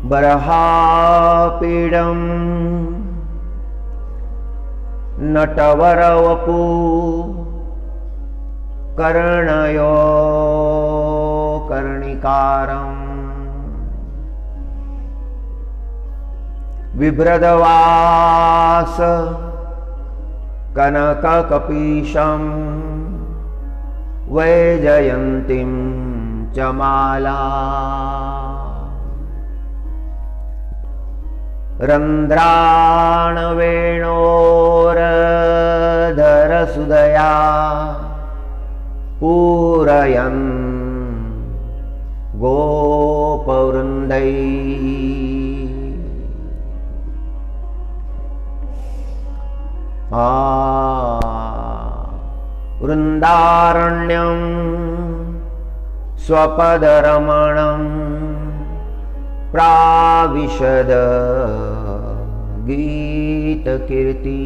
बर्हापीडं नटवरवपु कर्णयो कर्णिकारम् बिभ्रदवास कनककपीशं वैजयन्तीं च माला रन्ध्राणवेणोरधरसुदया पूरयन् गोपवृन्दै वृन्दारण्यं स्वपदरमणं प्राविशद गीतकीर्ति।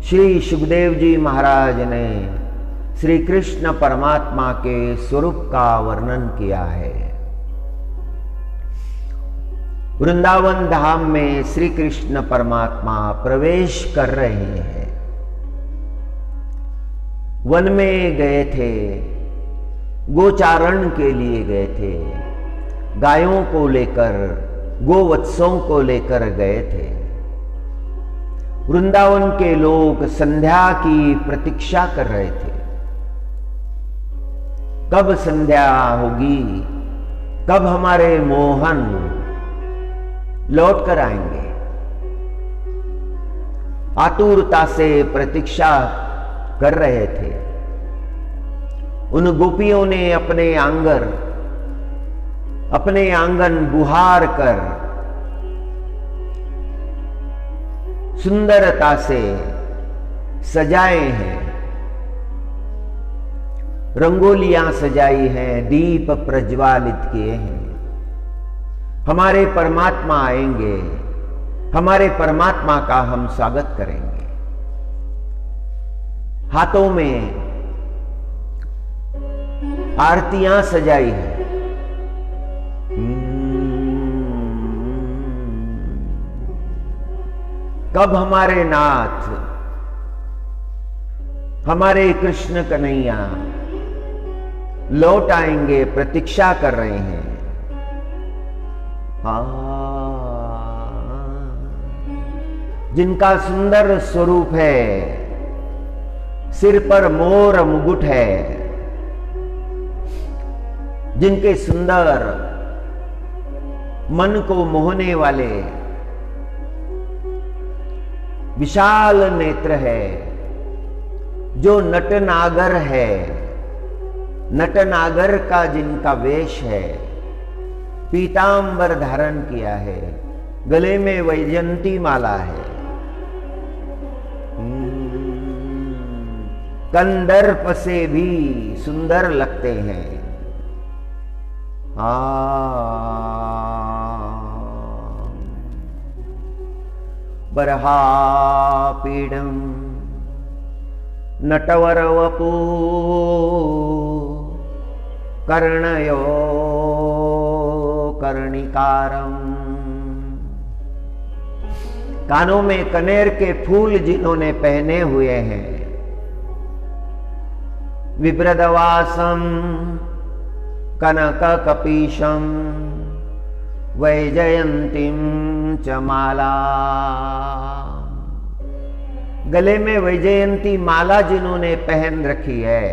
श्री सुखदेव जी महाराज ने श्री कृष्ण परमात्मा के स्वरूप का वर्णन किया है। वृंदावन धाम में श्री कृष्ण परमात्मा प्रवेश कर रहे हैं। वन में गए थे, गोचारण के लिए गए थे, गायों को लेकर, गोवत्सों को लेकर गए थे। वृंदावन के लोग संध्या की प्रतीक्षा कर रहे थे। कब संध्या होगी, कब हमारे मोहन लौट कर आएंगे। आतुरता से प्रतीक्षा कर रहे थे। उन गोपियों ने अपने आंगन बुहार कर सुंदरता से सजाए हैं, रंगोलियां सजाई हैं, दीप प्रज्वालित किए हैं। हमारे परमात्मा आएंगे, हमारे परमात्मा का हम स्वागत करेंगे। हाथों में आरतियां सजाई हैं। कब हमारे नाथ, हमारे कृष्ण कन्हैया लौट आएंगे, प्रतीक्षा कर रहे हैं। जिनका सुंदर स्वरूप है, सिर पर मोर मुकुट है, जिनके सुंदर मन को मोहने वाले विशाल नेत्र है, जो नटनागर है, नटनागर का जिनका वेश है, पीतांबर धारण किया है, गले में वैजयंती माला है, कंदर्प से भी सुंदर लगते हैं। बर्हापीडं नटवरवपु कर्णयो कर्णिकारम्। कानों में कनेर के फूल जिन्होंने पहने हुए हैं। विभ्रदवासं कनककपीशं वैजयंतीं च माला। गले में वैजयंती माला जिन्होंने पहन रखी है,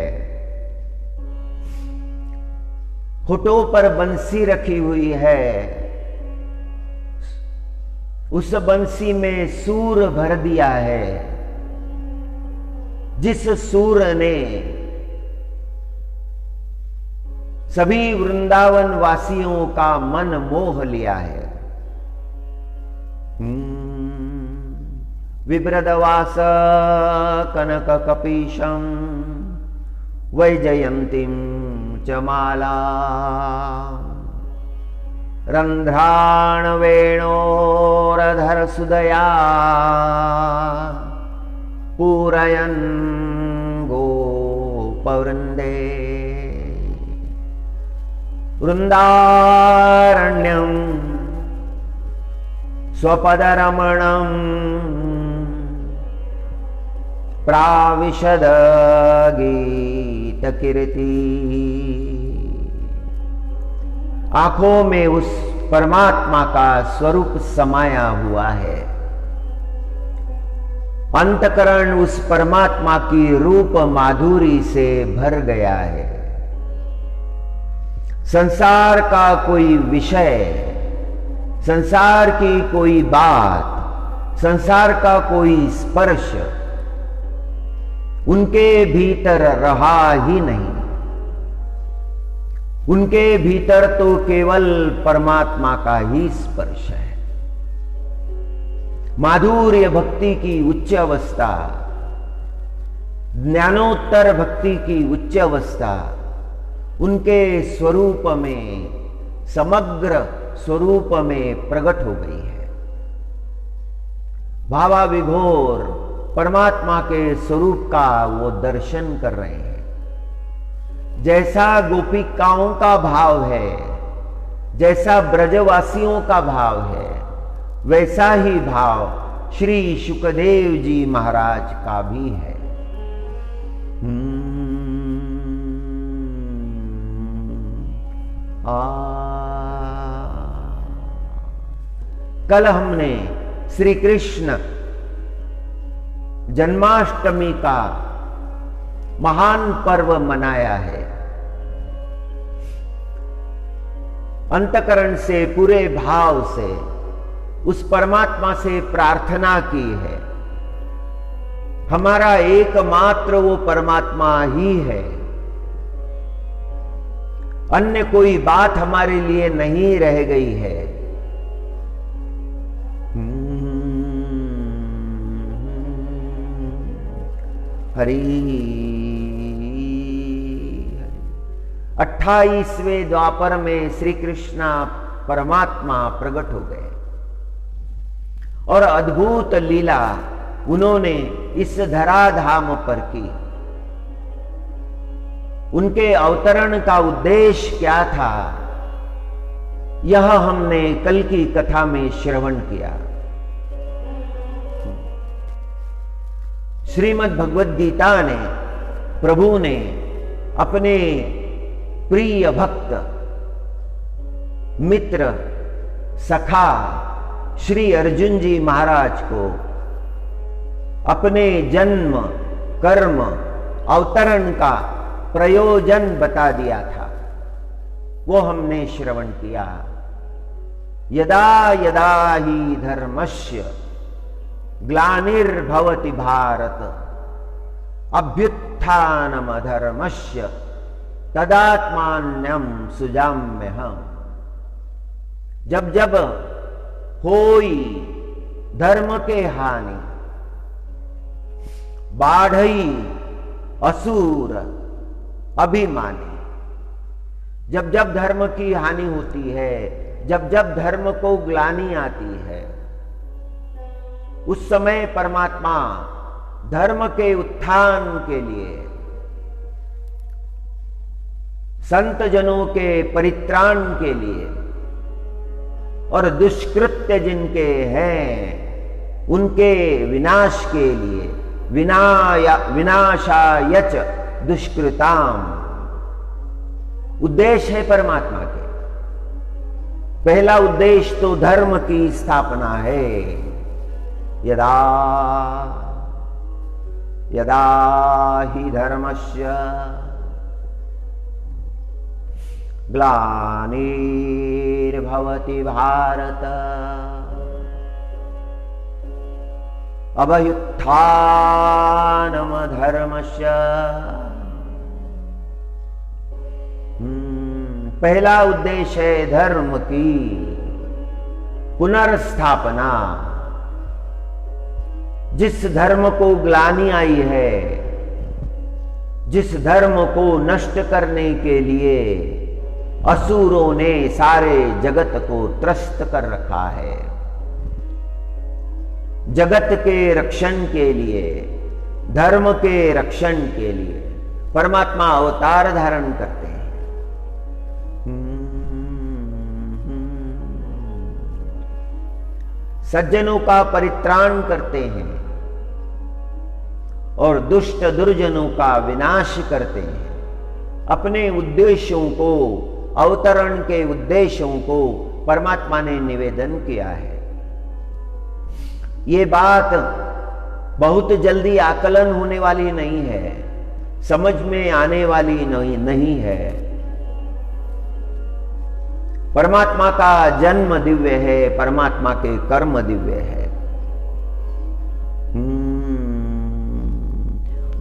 होठों पर बंसी रखी हुई है, उस बंसी में सूर भर दिया है, जिस सूर ने सभी वृंदावन वासियों का मन मोह लिया है। विभ्रदवास कनक कपीशम वैजयंतीम च माला रंध्राण वेणोरधर सुदया पूरयन् गोपवृंदे वृंदारण्यं स्वपदरमणं प्राविशद गीतकीर्ति। आंखों में उस परमात्मा का स्वरूप समाया हुआ है। अंतकरण उस परमात्मा की रूप माधुरी से भर गया है। संसार का कोई विषय, संसार की कोई बात, संसार का कोई स्पर्श उनके भीतर रहा ही नहीं। उनके भीतर तो केवल परमात्मा का ही स्पर्श है। माधुर्य भक्ति की उच्च अवस्था, ज्ञानोत्तर भक्ति की उच्च अवस्था उनके स्वरूप में, समग्र स्वरूप में प्रकट हो गई है। भावाविभोर परमात्मा के स्वरूप का वो दर्शन कर रहे हैं। जैसा गोपिकाओं का भाव है, जैसा ब्रजवासियों का भाव है, वैसा ही भाव श्री शुकदेव जी महाराज का भी है। कल हमने श्री कृष्ण जन्माष्टमी का महान पर्व मनाया है। अंतकरण से, पूरे भाव से उस परमात्मा से प्रार्थना की है। हमारा एकमात्र वो परमात्मा ही है। अन्य कोई बात हमारे लिए नहीं रह गई है। हरि 28वें द्वापर में श्री कृष्ण परमात्मा प्रकट हो गए और अद्भुत लीला उन्होंने इस धराधाम पर की। उनके अवतरण का उद्देश्य क्या था, यह हमने कल की कथा में श्रवण किया। श्रीमद् भगवद गीता ने, प्रभु ने अपने प्रिय भक्त, मित्र, सखा श्री अर्जुन जी महाराज को अपने जन्म, कर्म, अवतरण का प्रयोजन बता दिया था। वो हमने श्रवण किया। यदा यदा ही धर्मस्य ग्लानिर्भवति भारत अभ्युत्थानम अधर्मस्य तदात्मान्यम सुजाम्यहम्। जब जब होई धर्म के हानि, बाढ़ई असुर अभिमानी, जब जब धर्म की हानि होती है, जब जब धर्म को ग्लानि आती है, उस समय परमात्मा धर्म के उत्थान के लिए, संत जनों के परित्राण के लिए और दुष्कृत्य जिनके हैं उनके विनाश के लिए, विनाशायच दुष्कृताम, उद्देश्य है परमात्मा के। पहला उद्देश्य तो धर्म की स्थापना है। यदा यदा ही धर्मस्य ग्लानिर्भवति भारत अभ्युत्थानम धर्मस्य। पहला उद्देश्य है धर्म की पुनर्स्थापना। जिस धर्म को ग्लानि आई है, जिस धर्म को नष्ट करने के लिए असुरों ने सारे जगत को त्रस्त कर रखा है, जगत के रक्षण के लिए, धर्म के रक्षण के लिए परमात्मा अवतार धारण करते हैं। सज्जनों का परित्राण करते हैं और दुष्ट दुर्जनों का विनाश करते हैं। अपने उद्देश्यों को, अवतरण के उद्देश्यों को परमात्मा ने निवेदन किया है। ये बात बहुत जल्दी आकलन होने वाली नहीं है, समझ में आने वाली नहीं है। परमात्मा का जन्म दिव्य है, परमात्मा के कर्म दिव्य है।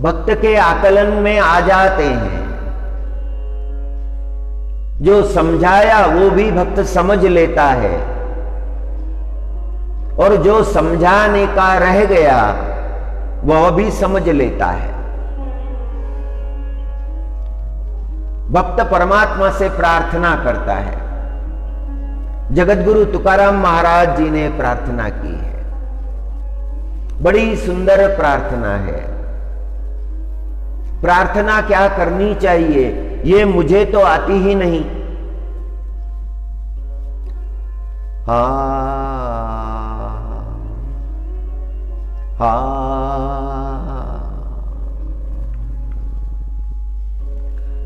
भक्त के आकलन में आ जाते हैं। जो समझाया वो भी भक्त समझ लेता है, और जो समझाने का रह गया वह भी समझ लेता है। भक्त परमात्मा से प्रार्थना करता है। जगतगुरु तुकाराम महाराज जी ने प्रार्थना की है, बड़ी सुंदर प्रार्थना है। प्रार्थना क्या करनी चाहिए ये मुझे तो आती ही नहीं।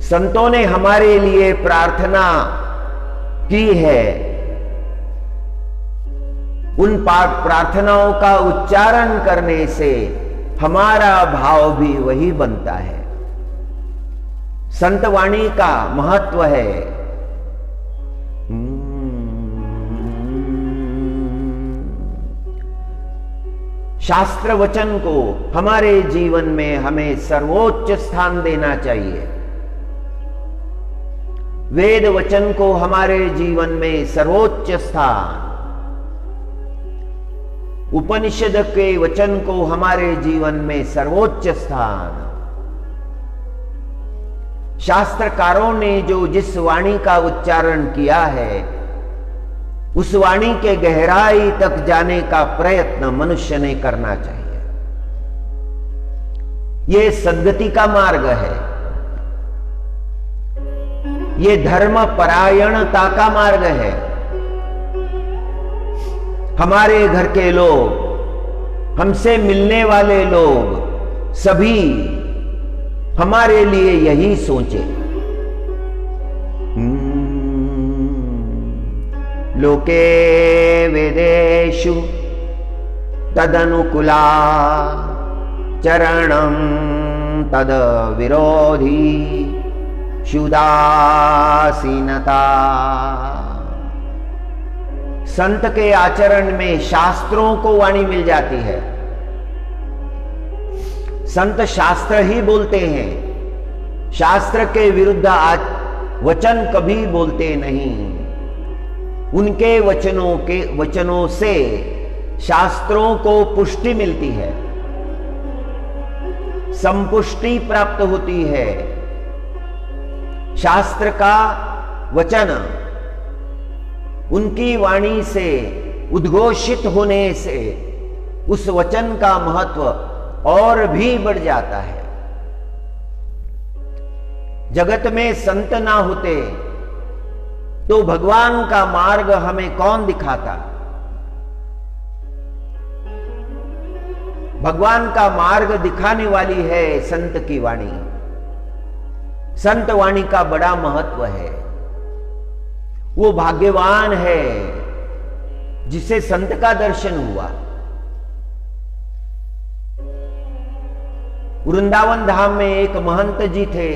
संतों ने हमारे लिए प्रार्थना की है। उन प्रार्थनाओं का उच्चारण करने से हमारा भाव भी वही बनता है। संत वाणी का महत्व है। शास्त्र वचन को हमारे जीवन में हमें सर्वोच्च स्थान देना चाहिए। वेद वचन को हमारे जीवन में सर्वोच्च स्थान, उपनिषद के वचन को हमारे जीवन में सर्वोच्च स्थान। शास्त्रकारों ने जो जिस वाणी का उच्चारण किया है उस वाणी के गहराई तक जाने का प्रयत्न मनुष्य ने करना चाहिए। ये सद्गति का मार्ग है, ये धर्म परायणता का मार्ग है। हमारे घर के लोग, हमसे मिलने वाले लोग सभी हमारे लिए यही सोचे। लोके वेदेषु तदनुकूला चरणं तद विरोधी शुदासीनता। संत के आचरण में शास्त्रों को वाणी मिल जाती है। संत शास्त्र ही बोलते हैं, शास्त्र के विरुद्ध वचन कभी बोलते नहीं। उनके वचनों से शास्त्रों को पुष्टि मिलती है, संपुष्टि प्राप्त होती है। शास्त्र का वचन उनकी वाणी से उद्घोषित होने से उस वचन का महत्व और भी बढ़ जाता है। जगत में संत ना होते तो भगवान का मार्ग हमें कौन दिखाता? भगवान का मार्ग दिखाने वाली है संत की वाणी। संत वाणी का बड़ा महत्व है। वो भाग्यवान है जिसे संत का दर्शन हुआ। वृंदावन धाम में एक महंत जी थे,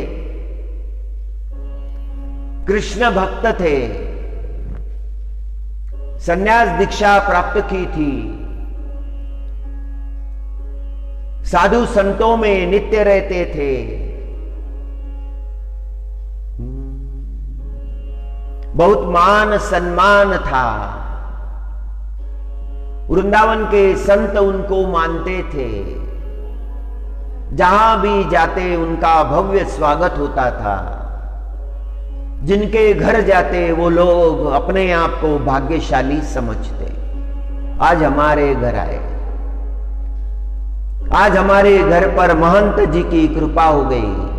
कृष्ण भक्त थे, संन्यास दीक्षा प्राप्त की थी। साधु संतों में नित्य रहते थे। बहुत मान सम्मान था। वृंदावन के संत उनको मानते थे। जहां भी जाते उनका भव्य स्वागत होता था। जिनके घर जाते वो लोग अपने आप को भाग्यशाली समझते। आज हमारे घर आए, आज हमारे घर पर महंत जी की कृपा हो गई।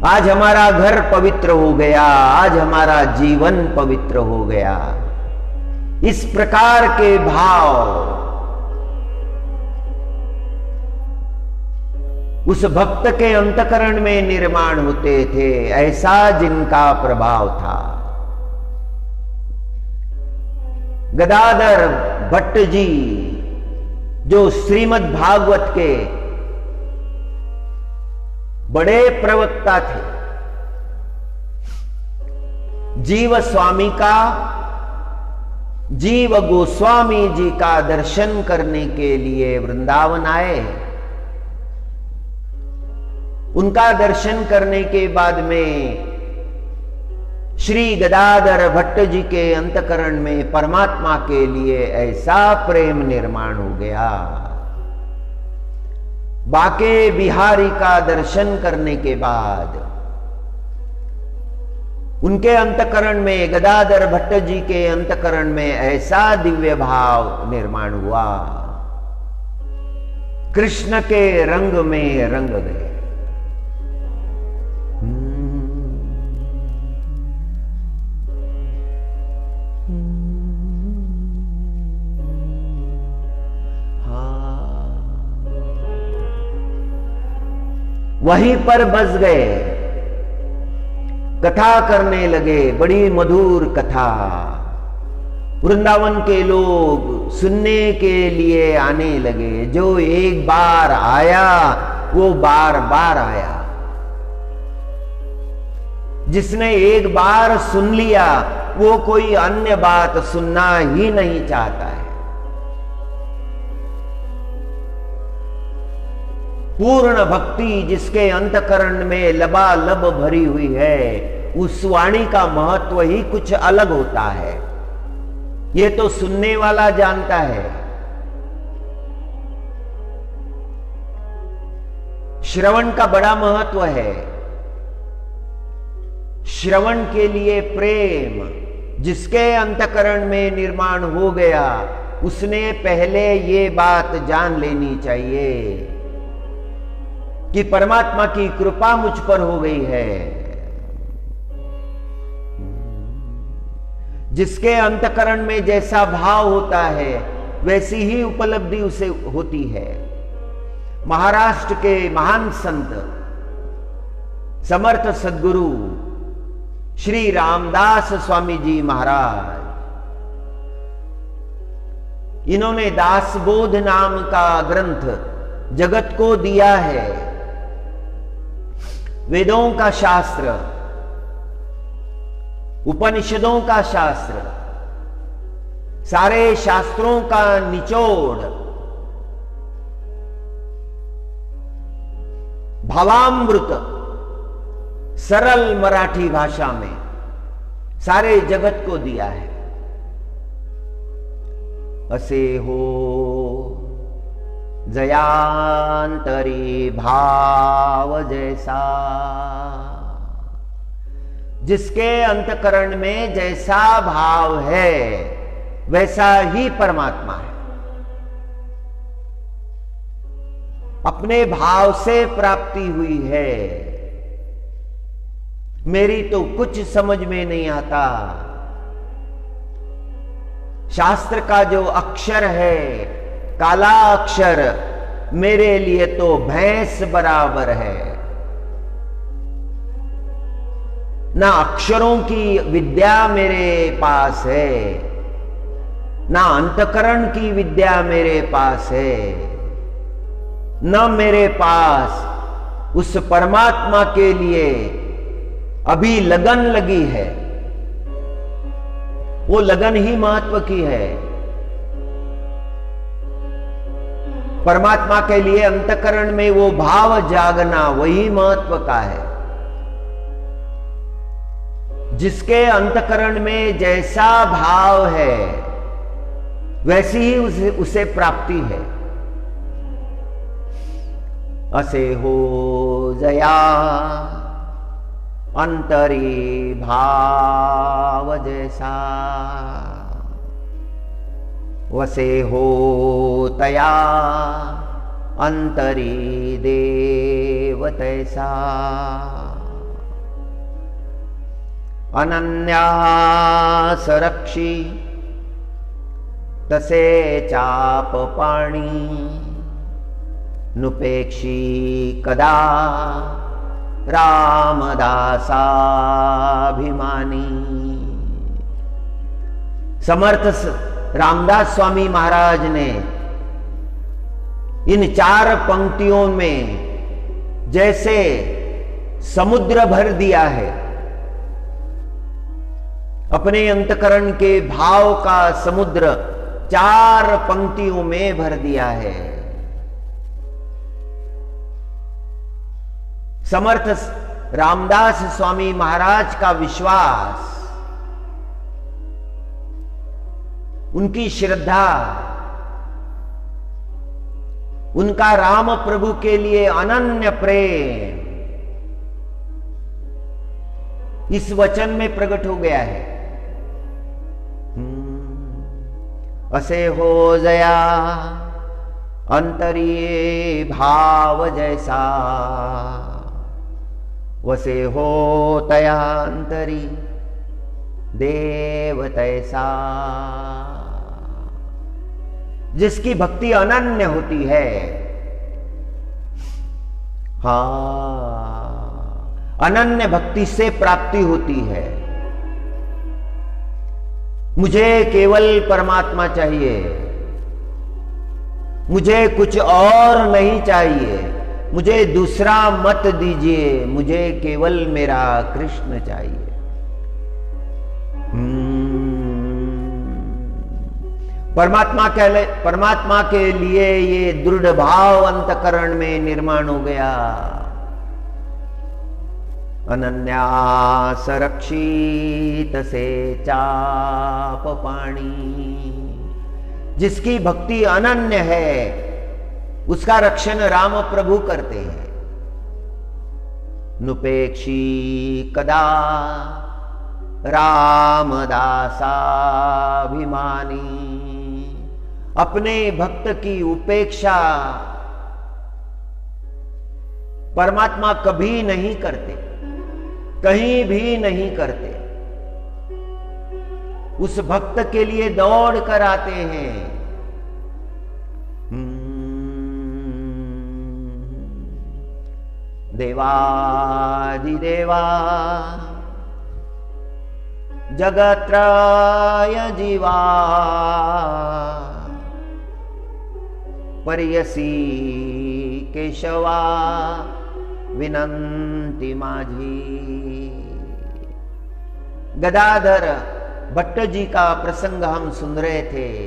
आज हमारा घर पवित्र हो गया, आज हमारा जीवन पवित्र हो गया। इस प्रकार के भाव उस भक्त के अंतकरण में निर्माण होते थे। ऐसा जिनका प्रभाव था। गदाधर भट्ट जी जो श्रीमद् भागवत के बड़े प्रवक्ता थे, जीव स्वामी का, जीव गोस्वामी जी का दर्शन करने के लिए वृंदावन आए। उनका दर्शन करने के बाद में श्री गदाधर भट्ट जी के अंतकरण में परमात्मा के लिए ऐसा प्रेम निर्माण हो गया। बाके बिहारी का दर्शन करने के बाद उनके अंतकरण में, गदाधर भट्ट जी के अंतकरण में ऐसा दिव्य भाव निर्माण हुआ। कृष्ण के रंग में रंग गए। वहीं पर बस गए, कथा करने लगे, बड़ी मधुर कथा। वृंदावन के लोग सुनने के लिए आने लगे। जो एक बार आया वो बार बार आया। जिसने एक बार सुन लिया वो कोई अन्य बात सुनना ही नहीं चाहता है। पूर्ण भक्ति जिसके अंतकरण में लबालब भरी हुई है, उस वाणी का महत्व ही कुछ अलग होता है। ये तो सुनने वाला जानता है। श्रवण का बड़ा महत्व है। श्रवण के लिए प्रेम जिसके अंतकरण में निर्माण हो गया, उसने पहले ये बात जान लेनी चाहिए कि परमात्मा की कृपा मुझ पर हो गई है। जिसके अंतकरण में जैसा भाव होता है वैसी ही उपलब्धि उसे होती है। महाराष्ट्र के महान संत समर्थ सद्गुरु श्री रामदास स्वामी जी महाराज, इन्होंने दासबोध नाम का ग्रंथ जगत को दिया है। वेदों का शास्त्र, उपनिषदों का शास्त्र, सारे शास्त्रों का निचोड़ भावामृत सरल मराठी भाषा में सारे जगत को दिया है। असे हो जयांतरी भाव जैसा, जिसके अंतकरण में जैसा भाव है वैसा ही परमात्मा है। अपने भाव से प्राप्ति हुई है। मेरी तो कुछ समझ में नहीं आता। शास्त्र का जो अक्षर है, काला अक्षर, मेरे लिए तो भैंस बराबर है। ना अक्षरों की विद्या मेरे पास है, ना अंतकरण की विद्या मेरे पास है, न मेरे पास उस परमात्मा के लिए अभी लगन लगी है। वो लगन ही महत्व की है। परमात्मा के लिए अंतःकरण में वो भाव जागना वही महत्व का है। जिसके अंतःकरण में जैसा भाव है वैसी ही उसे प्राप्ति है। असे हो जया अंतरी भाव जैसा, वसे हो तया अंतरी देव तैसा। अनन्यास रक्षी तसे चाप पाणी, नुपेक्षी कदा रामदासाभिमानी। समर्थ रामदास स्वामी महाराज ने इन 4 पंक्तियों में जैसे समुद्र भर दिया है, अपने अंतकरण के भाव का समुद्र 4 पंक्तियों में भर दिया है। समर्थ रामदास स्वामी महाराज का विश्वास, उनकी श्रद्धा, उनका राम प्रभु के लिए अनन्य प्रेम इस वचन में प्रकट हो गया है। असे हो जया अंतरीय भाव जैसा, वसे हो तया अंतरी देव तैसा। जिसकी भक्ति अनन्य होती है, अनन्य भक्ति से प्राप्ति होती है। मुझे केवल परमात्मा चाहिए, मुझे कुछ और नहीं चाहिए, मुझे दूसरा मत दीजिए, मुझे केवल मेरा कृष्ण चाहिए। परमात्मा के लिए ये दृढ़ भाव अंतकरण में निर्माण हो गया। अनन्यास रक्षित से चाप पाणी। जिसकी भक्ति अनन्य है उसका रक्षण राम प्रभु करते हैं। नुपेक्षी कदा रामदासाभिमानी। अपने भक्त की उपेक्षा परमात्मा कभी नहीं करते, कहीं भी नहीं करते। उस भक्त के लिए दौड़ कर आते हैं। देवादिदेवा जगत्रय जीवा, परियसी केशवा विनंती माझी। गदाधर भट्ट जी का प्रसंग हम सुन रहे थे।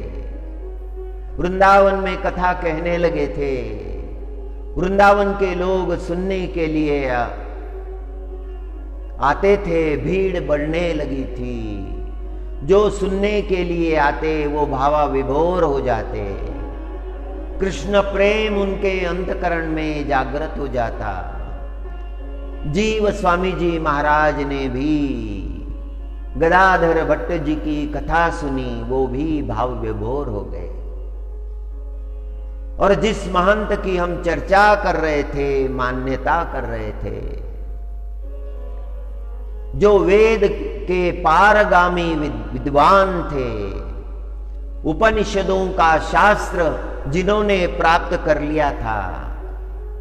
वृंदावन में कथा कहने लगे थे। वृंदावन के लोग सुनने के लिए आते थे, भीड़ बढ़ने लगी थी। जो सुनने के लिए आते वो भावा विभोर हो जाते। कृष्ण प्रेम उनके अंतकरण में जागृत हो जाता। जीव स्वामी जी महाराज ने भी गदाधर भट्ट जी की कथा सुनी, वो भी भाव विभोर हो गए। और जिस महंत की हम चर्चा कर रहे थे, मान्यता कर रहे थे, जो वेद के पारगामी विद्वान थे, उपनिषदों का शास्त्र जिन्होंने प्राप्त कर लिया था,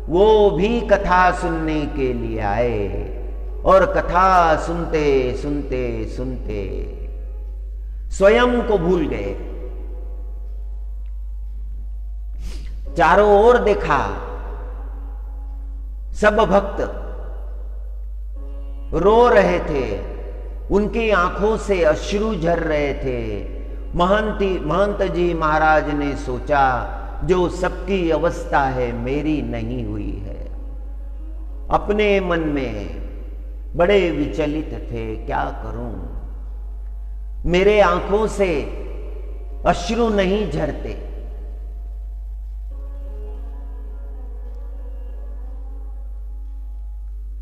वो भी कथा सुनने के लिए आए। और कथा सुनते सुनते सुनते स्वयं को भूल गए। चारों ओर देखा, सब भक्त रो रहे थे, उनकी आंखों से अश्रु झर रहे थे। महंत जी महाराज ने सोचा जो सबकी अवस्था है मेरी नहीं हुई है। अपने मन में बड़े विचलित थे, क्या करूं, मेरे आंखों से अश्रु नहीं झरते।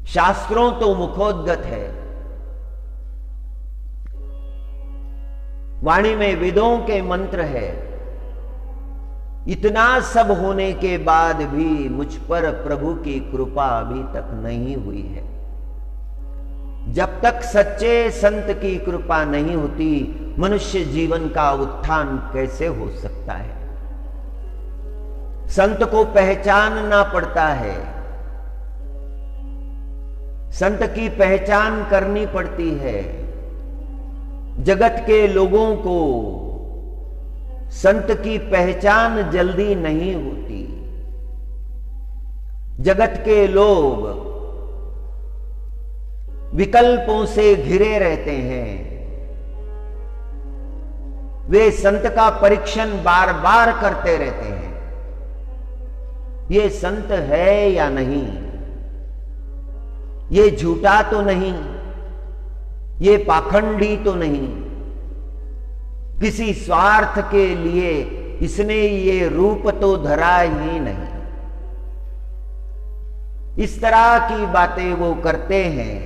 शास्त्रों तो मुखोद्गत है, वाणी में वेदों के मंत्र है, इतना सब होने के बाद भी मुझ पर प्रभु की कृपा अभी तक नहीं हुई है। जब तक सच्चे संत की कृपा नहीं होती, मनुष्य जीवन का उत्थान कैसे हो सकता है। संत को पहचानना पड़ता है, संत की पहचान करनी पड़ती है। जगत के लोगों को संत की पहचान जल्दी नहीं होती। जगत के लोग विकल्पों से घिरे रहते हैं, वे संत का परीक्षण बार बार करते रहते हैं, ये संत है या नहीं, ये झूठा तो नहीं, ये पाखंडी तो नहीं, किसी स्वार्थ के लिए इसने ये रूप तो धरा ही नहीं। इस तरह की बातें वो करते हैं।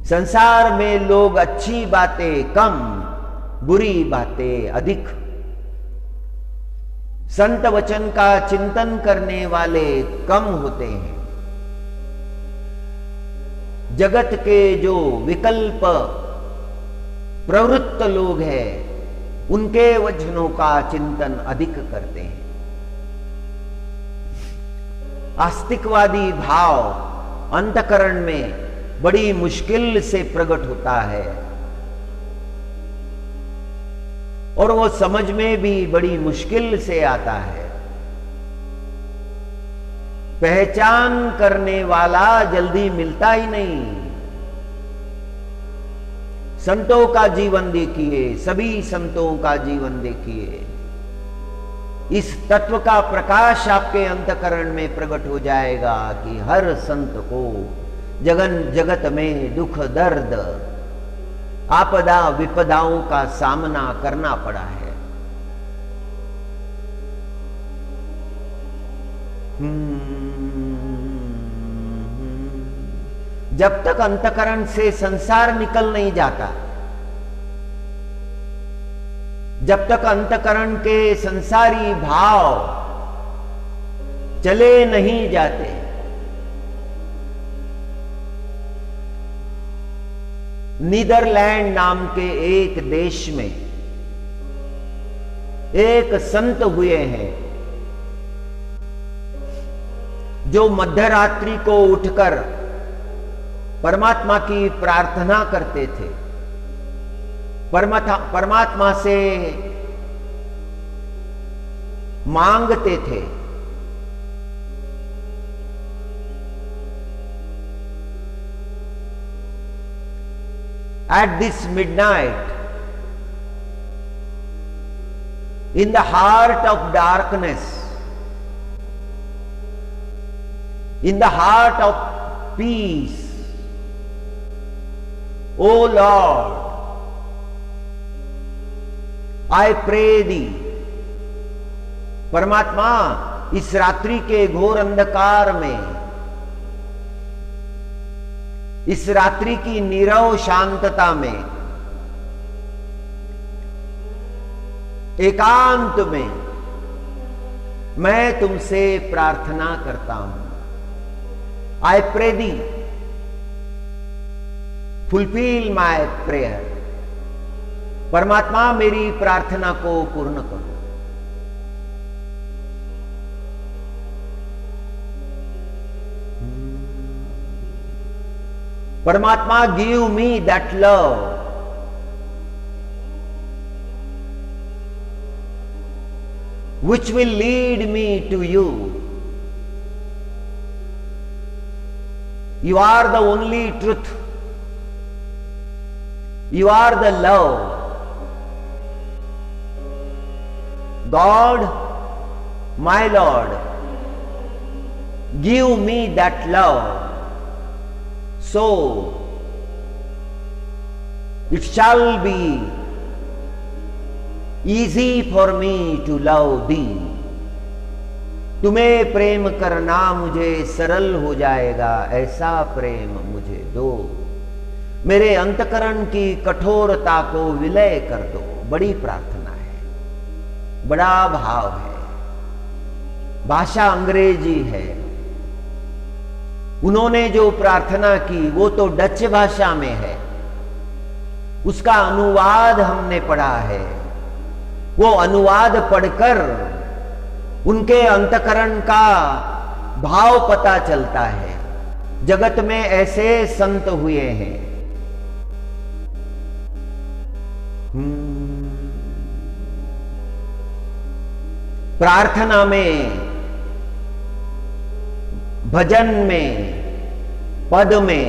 संसार में लोग अच्छी बातें कम, बुरी बातें अधिक। संत वचन का चिंतन करने वाले कम होते हैं। जगत के जो विकल्प प्रवृत्त लोग हैं, उनके वचनों का चिंतन अधिक करते हैं। आस्तिकवादी भाव अंतःकरण में बड़ी मुश्किल से प्रकट होता है और वो समझ में भी बड़ी मुश्किल से आता है। पहचान करने वाला जल्दी मिलता ही नहीं। संतों का जीवन देखिए, सभी संतों का जीवन देखिए, इस तत्व का प्रकाश आपके अंतःकरण में प्रकट हो जाएगा कि हर संत को जगत में दुख दर्द आपदा विपदाओं का सामना करना पड़ा है। जब तक अंतःकरण से संसार निकल नहीं जाता, जब तक अंतःकरण के संसारी भाव चले नहीं जाते, नीदरलैंड नाम के एक देश में एक संत हुए हैं जो मध्यरात्रि को उठकर परमात्मा की प्रार्थना करते थे, परमात्मा से मांगते थे। At this midnight, in the heart of darkness, in the heart of peace, O Lord, I pray thee। परमात्मा, इस रात्रि के घोर अंधकार में, इस रात्रि की नीरव शांतता में, एकांत में मैं तुमसे प्रार्थना करता हूं। I pray the, fulfill my prayer. परमात्मा, मेरी प्रार्थना को पूर्ण करो। परमात्मा, give me that love which will lead me to you। You are the only truth, you are the love। God, my lord, give me that love, so it shall be easy for me to love thee. तुम्हें प्रेम करना मुझे सरल हो जाएगा, ऐसा प्रेम मुझे दो। मेरे अंतकरण की कठोरता को विलय कर दो। बड़ी प्रार्थना है, बड़ा भाव है। भाषा अंग्रेजी है। उन्होंने जो प्रार्थना की वो तो डच भाषा में है, उसका अनुवाद हमने पढ़ा है। वो अनुवाद पढ़कर उनके अंतकरण का भाव पता चलता है। जगत में ऐसे संत हुए हैं। प्रार्थना में, भजन में, पद में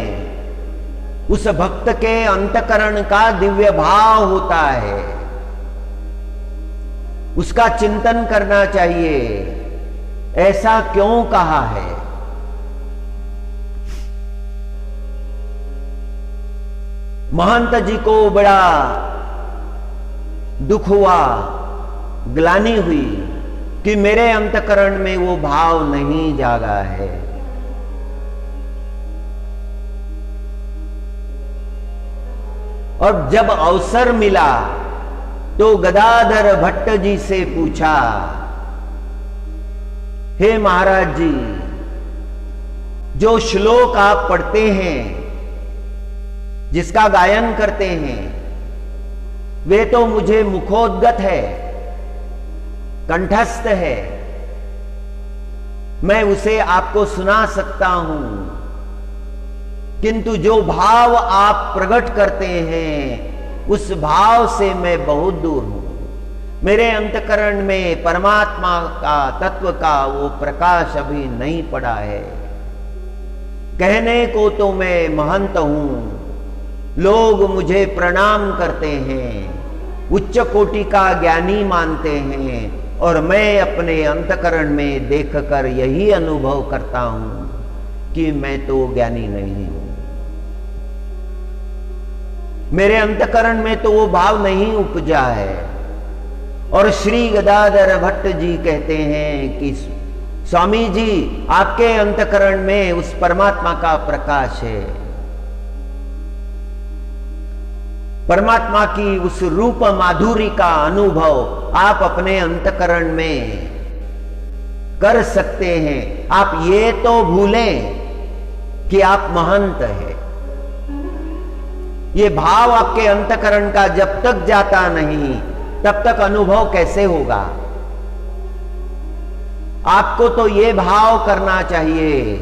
उस भक्त के अंतकरण का दिव्य भाव होता है। उसका चिंतन करना चाहिए, ऐसा क्यों कहा है। महंत जी को बड़ा दुख हुआ, ग्लानि हुई कि मेरे अंतकरण में वो भाव नहीं जागा है। और जब अवसर मिला तो गदाधर भट्ट जी से पूछा, हे महाराज जी, जो श्लोक आप पढ़ते हैं, जिसका गायन करते हैं, वे तो मुझे मुखोद्गत है, कंठस्थ है। मैं उसे आपको सुना सकता हूं, किंतु जो भाव आप प्रकट करते हैं उस भाव से मैं बहुत दूर हूं। मेरे अंतकरण में परमात्मा का, तत्व का वो प्रकाश अभी नहीं पड़ा है। कहने को तो मैं महंत हूं, लोग मुझे प्रणाम करते हैं, उच्च कोटि का ज्ञानी मानते हैं, और मैं अपने अंतकरण में देखकर यही अनुभव करता हूं कि मैं तो ज्ञानी नहीं हूं। मेरे अंतकरण में तो वो भाव नहीं उपजा है। और श्री गदाधर भट्ट जी कहते हैं कि स्वामी जी, आपके अंतकरण में उस परमात्मा का प्रकाश है। परमात्मा की उस रूप माधुरी का अनुभव आप अपने अंतकरण में कर सकते हैं। आप ये तो भूलें कि आप महंत हैं। ये भाव आपके अंतकरण का जब तक जाता नहीं, तब तक अनुभव कैसे होगा। आपको तो ये भाव करना चाहिए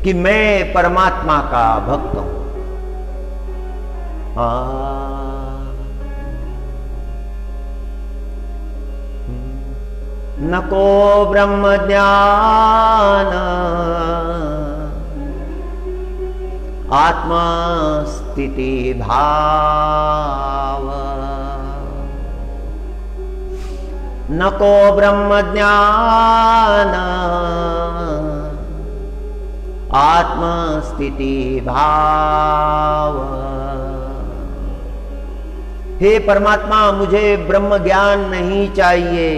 कि मैं परमात्मा का भक्त हूं। नको ब्रह्म ज्ञान आत्मा स्थिति भाव, नको ब्रह्म ज्ञान आत्मा स्थिति भाव। हे परमात्मा, मुझे ब्रह्म ज्ञान नहीं चाहिए।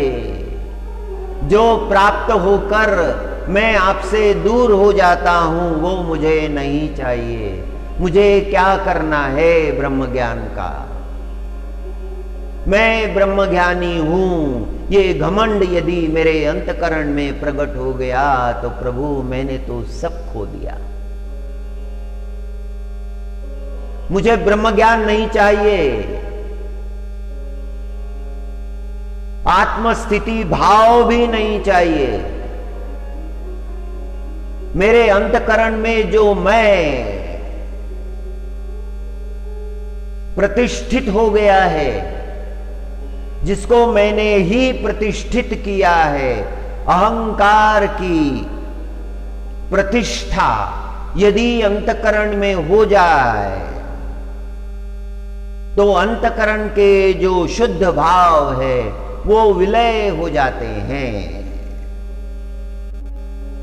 जो प्राप्त होकर मैं आपसे दूर हो जाता हूं वो मुझे नहीं चाहिए। मुझे क्या करना है ब्रह्म ज्ञान का। मैं ब्रह्म ज्ञानी हूं, ये घमंड यदि मेरे अंतकरण में प्रकट हो गया तो प्रभु मैंने तो सब खो दिया। मुझे ब्रह्म ज्ञान नहीं चाहिए, आत्मस्थिति भाव भी नहीं चाहिए। मेरे अंतकरण में जो मैं प्रतिष्ठित हो गया है, जिसको मैंने ही प्रतिष्ठित किया है, अहंकार की प्रतिष्ठा यदि अंतकरण में हो जाए तो अंतकरण के जो शुद्ध भाव है वो विलय हो जाते हैं।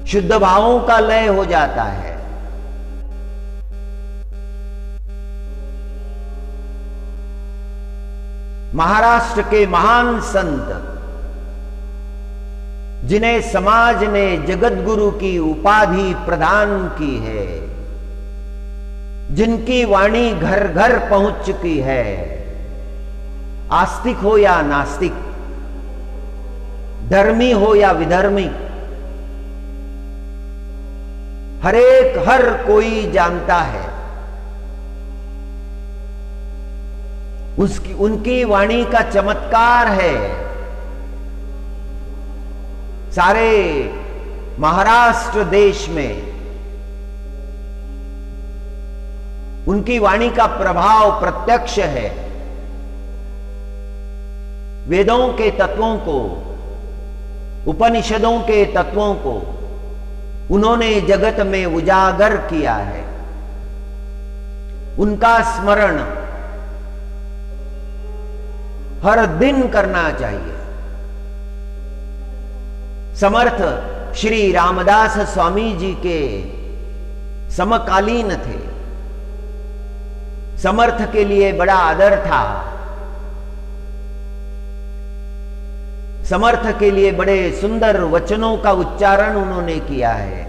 शुद्ध भावों का लय हो जाता है। महाराष्ट्र के महान संत, जिन्हें समाज ने जगत गुरु की उपाधि प्रदान की है, जिनकी वाणी घर घर पहुंच चुकी है, आस्तिक हो या नास्तिक, धर्मी हो या विधर्मी, हर कोई जानता है। उनकी वाणी का चमत्कार है। सारे महाराष्ट्र देश में उनकी वाणी का प्रभाव प्रत्यक्ष है। वेदों के तत्वों को, उपनिषदों के तत्वों को उन्होंने जगत में उजागर किया है। उनका स्मरण हर दिन करना चाहिए। समर्थ श्री रामदास स्वामी जी के समकालीन थे। समर्थ के लिए बड़ा आदर था। समर्थ के लिए बड़े सुंदर वचनों का उच्चारण उन्होंने किया है।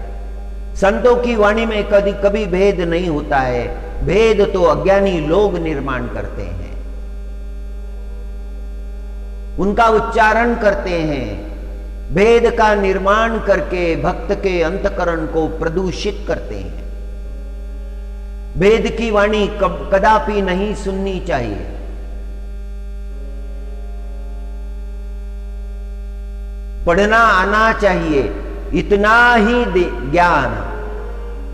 संतों की वाणी में कभी कभी भेद नहीं होता है। भेद तो अज्ञानी लोग निर्माण करते हैं, उनका उच्चारण करते हैं। भेद का निर्माण करके भक्त के अंतकरण को प्रदूषित करते हैं। भेद की वाणी कदापि नहीं सुननी चाहिए। पढ़ना आना चाहिए, इतना ही ज्ञान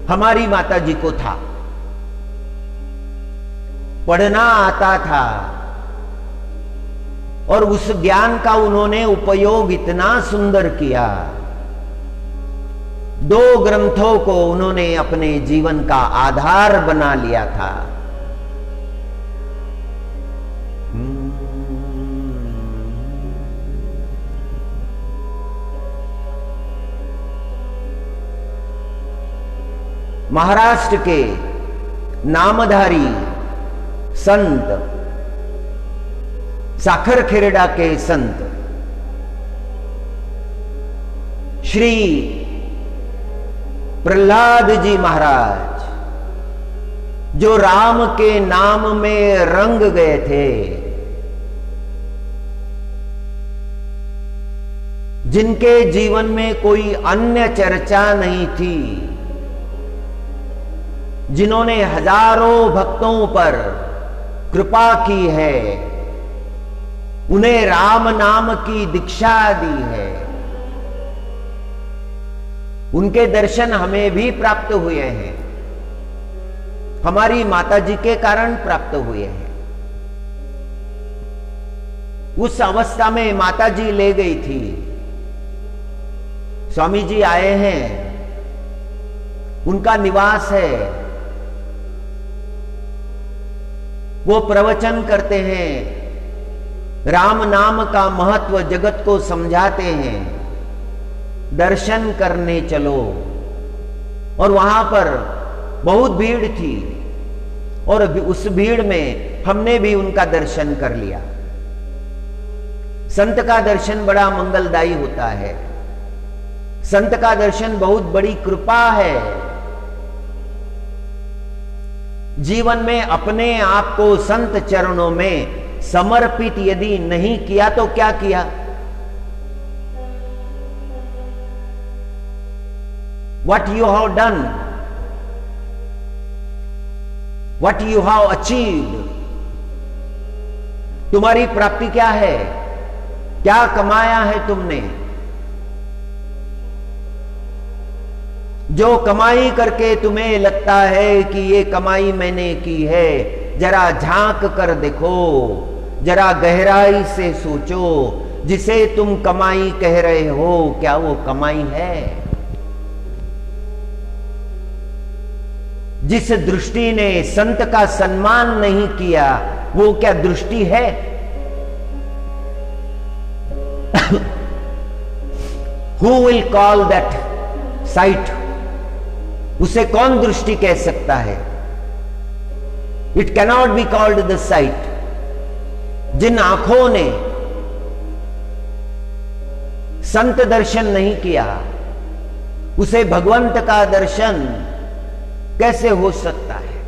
हमारी माता जी को था। पढ़ना आता था और उस ज्ञान का उन्होंने उपयोग इतना सुंदर किया। 2 ग्रंथों को उन्होंने अपने जीवन का आधार बना लिया था। महाराष्ट्र के नामधारी संत, साखरखेरडा के संत श्री प्रहलाद जी महाराज, जो राम के नाम में रंग गए थे, जिनके जीवन में कोई अन्य चर्चा नहीं थी, जिन्होंने हजारों भक्तों पर कृपा की है, उन्हें राम नाम की दीक्षा दी है, उनके दर्शन हमें भी प्राप्त हुए हैं। हमारी माताजी के कारण प्राप्त हुए हैं। उस अवस्था में माताजी ले गई थी। स्वामी जी आए हैं, उनका निवास है, वो प्रवचन करते हैं, राम नाम का महत्व जगत को समझाते हैं। दर्शन करने चलो। और वहां पर बहुत भीड़ थी और उस भीड़ में हमने भी उनका दर्शन कर लिया। संत का दर्शन बड़ा मंगलदायी होता है। संत का दर्शन बहुत बड़ी कृपा है। जीवन में अपने आप को संत चरणों में समर्पित यदि नहीं किया तो क्या किया? What you have done, what you have achieved, तुम्हारी प्राप्ति क्या है? क्या कमाया है तुमने? जो कमाई करके तुम्हें लगता है कि ये कमाई मैंने की है, जरा झांक कर देखो, जरा गहराई से सोचो, जिसे तुम कमाई कह रहे हो क्या वो कमाई है? जिस दृष्टि ने संत का सम्मान नहीं किया वो क्या दृष्टि है? Who will call that sight, उसे कौन दृष्टि कह सकता है? It cannot be called the sight. जिन आंखों ने संत दर्शन नहीं किया, उसे भगवंत का दर्शन कैसे हो सकता है?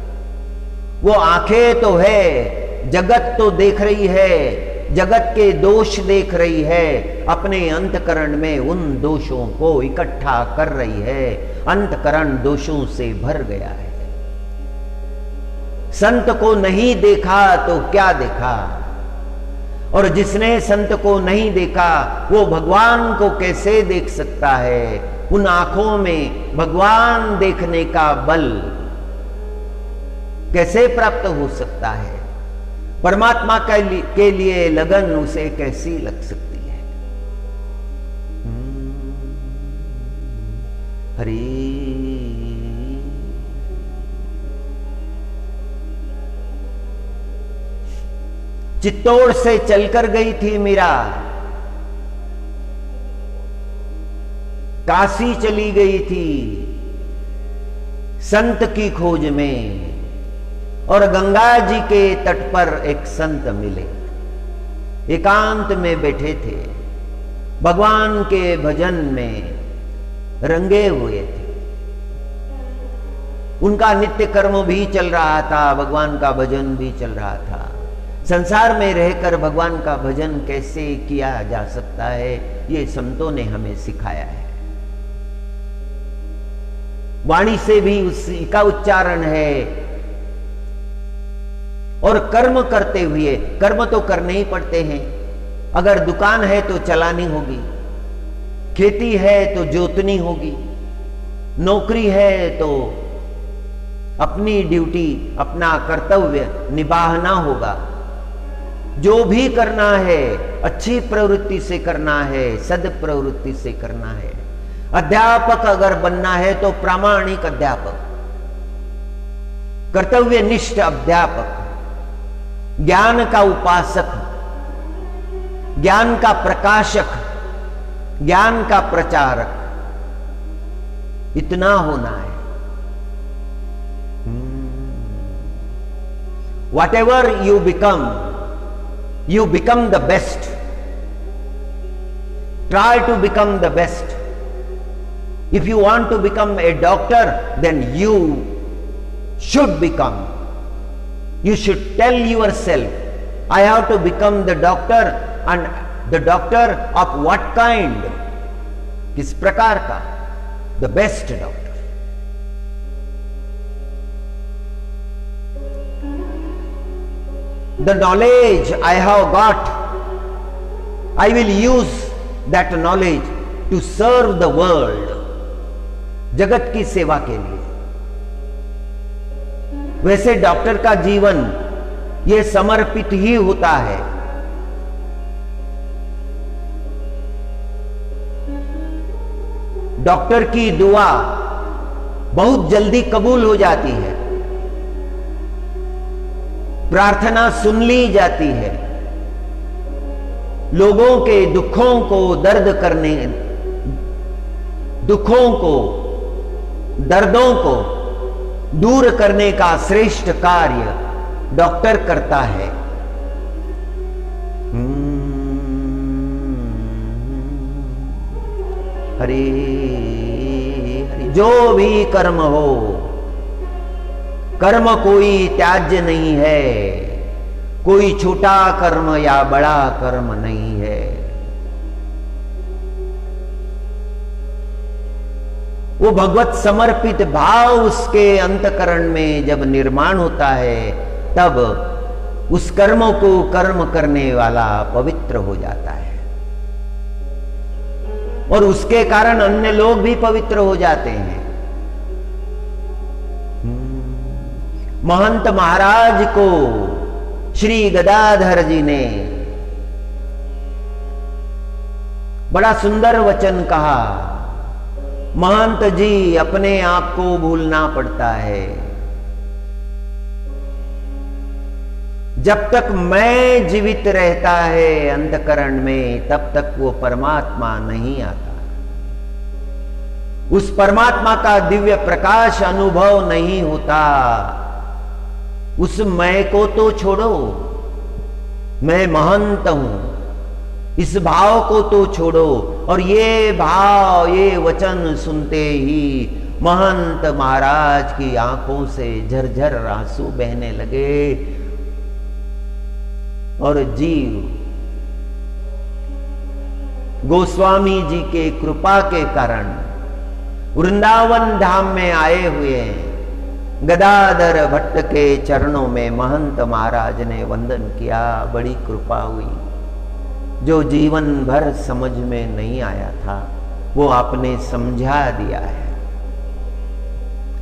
वो आंखें तो है, जगत तो देख रही है, जगत के दोष देख रही है, अपने अंतकरण में उन दोषों को इकट्ठा कर रही है, अंतकरण दोषों से भर गया है। संत को नहीं देखा तो क्या देखा? और जिसने संत को नहीं देखा वो भगवान को कैसे देख सकता है? उन आंखों में भगवान देखने का बल कैसे प्राप्त हो सकता है? परमात्मा के लिए लगन उसे कैसी लग सकती है? हरि चित्तौड़ से चलकर गई थी मीरा, काशी चली गई थी संत की खोज में, और गंगा जी के तट पर एक संत मिले, एकांत में बैठे थे, भगवान के भजन में रंगे हुए थे। उनका नित्य कर्म भी चल रहा था, भगवान का भजन भी चल रहा था। संसार में रहकर भगवान का भजन कैसे किया जा सकता है, ये संतों ने हमें सिखाया है। वाणी से भी उसी का उच्चारण है, और कर्म करते हुए, कर्म तो करने ही पड़ते हैं। अगर दुकान है तो चलानी होगी, खेती है तो जोतनी होगी, नौकरी है तो अपनी ड्यूटी, अपना कर्तव्य निभाना होगा। जो भी करना है अच्छी प्रवृत्ति से करना है, सद प्रवृत्ति से करना है। अध्यापक अगर बनना है तो प्रामाणिक अध्यापक, कर्तव्यनिष्ठ अध्यापक, ज्ञान का उपासक, ज्ञान का प्रकाशक, ज्ञान का प्रचारक, इतना होना है। Whatever you become the best. Try to become the best. If you want to become a doctor, then you should become. You should tell yourself, I have to become the doctor, and the doctor of what kind? किस प्रकार का? The best doctor. The knowledge I have got, I will use that knowledge to serve the world. जगत की सेवा के लिए। वैसे doctor का जीवन यह समर्पित ही होता है। डॉक्टर की दुआ बहुत जल्दी कबूल हो जाती है, प्रार्थना सुन ली जाती है, लोगों के दुखों को दर्दों को दूर करने का श्रेष्ठ कार्य डॉक्टर करता है। हरे हरे। जो भी कर्म हो, कर्म कोई त्याज्य नहीं है, कोई छोटा कर्म या बड़ा कर्म नहीं है। वो भगवत समर्पित भाव उसके अंतकरण में जब निर्माण होता है, तब उस कर्म को कर्म करने वाला पवित्र हो जाता है, और उसके कारण अन्य लोग भी पवित्र हो जाते हैं। महंत महाराज को श्री गदाधर जी ने बड़ा सुंदर वचन कहा, महंत जी अपने आप को भूलना पड़ता है। जब तक मैं जीवित रहता है अंतकरण में, तब तक वो परमात्मा नहीं आता। उस परमात्मा का दिव्य प्रकाश अनुभव नहीं होता, उस मैं को तो छोड़ो, मैं महंत हूं, इस भाव को तो छोड़ो। और ये भाव, ये वचन सुनते ही महंत महाराज की आंखों से झरझर आंसू बहने लगे और जीव गोस्वामी जी के कृपा के कारण वृंदावन धाम में आए हुए गदाधर भट्ट के चरणों में महंत महाराज ने वंदन किया। बड़ी कृपा हुई, जो जीवन भर समझ में नहीं आया था वो आपने समझा दिया है।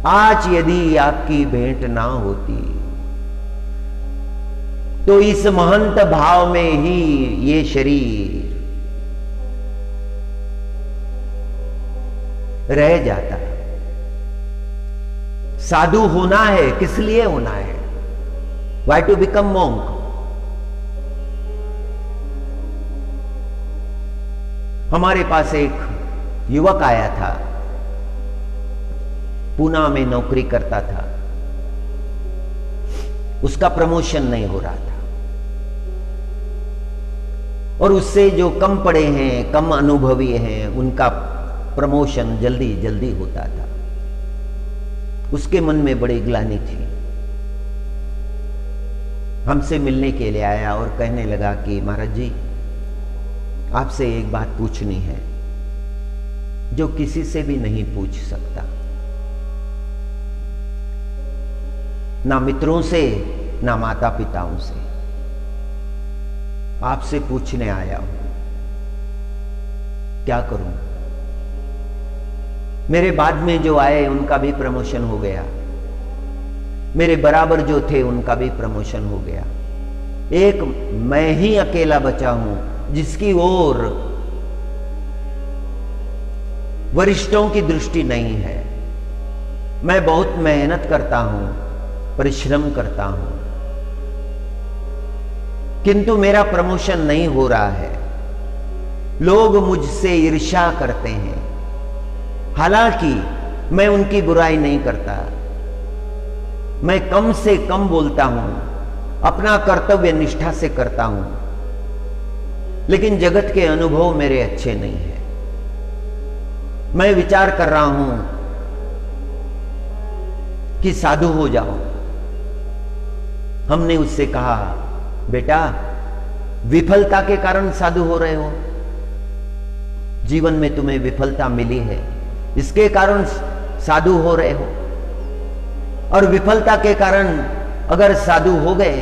आज यदि आपकी भेंट ना होती तो इस महंत भाव में ही ये शरीर रह जाता। साधु होना है, किस लिए होना है? Why to become monk? हमारे पास एक युवक आया था, पूना में नौकरी करता था, उसका प्रमोशन नहीं हो रहा था और उससे जो कम पढ़े हैं, कम अनुभवी हैं, उनका प्रमोशन जल्दी जल्दी होता था। उसके मन में बड़ी ग्लानि थी। हमसे मिलने के लिए आया और कहने लगा कि महाराज जी, आपसे एक बात पूछनी है जो किसी से भी नहीं पूछ सकता, ना मित्रों से ना माता पिताओं से, आपसे पूछने आया हूं, क्या करूं? मेरे बाद में जो आए उनका भी प्रमोशन हो गया, मेरे बराबर जो थे उनका भी प्रमोशन हो गया, एक मैं ही अकेला बचा हूं जिसकी ओर वरिष्ठों की दृष्टि नहीं है। मैं बहुत मेहनत करता हूं, परिश्रम करता हूं, किंतु मेरा प्रमोशन नहीं हो रहा है। लोग मुझसे ईर्ष्या करते हैं, हालांकि मैं उनकी बुराई नहीं करता, मैं कम से कम बोलता हूं, अपना कर्तव्य निष्ठा से करता हूं, लेकिन जगत के अनुभव मेरे अच्छे नहीं है। मैं विचार कर रहा हूं कि साधु हो जाओ। हमने उससे कहा, बेटा विफलता के कारण साधु हो रहे हो, जीवन में तुम्हें विफलता मिली है, इसके कारण साधु हो रहे हो, और विफलता के कारण अगर साधु हो गए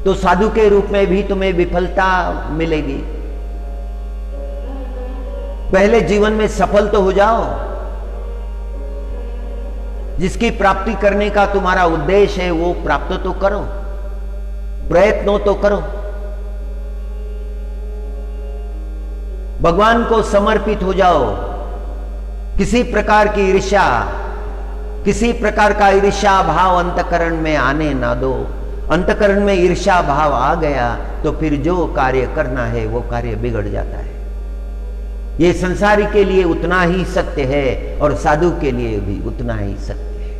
तो साधु के रूप में भी तुम्हें विफलता मिलेगी। पहले जीवन में सफल तो हो जाओ, जिसकी प्राप्ति करने का तुम्हारा उद्देश्य है वो प्राप्त तो करो, प्रयत्नों तो करो, भगवान को समर्पित हो जाओ। किसी प्रकार की ईर्ष्या, किसी प्रकार का ईर्ष्या भाव अंतकरण में आने ना दो। अंतकरण में ईर्ष्या भाव आ गया तो फिर जो कार्य करना है वो कार्य बिगड़ जाता है। ये संसारी के लिए उतना ही सत्य है और साधु के लिए भी उतना ही सत्य है।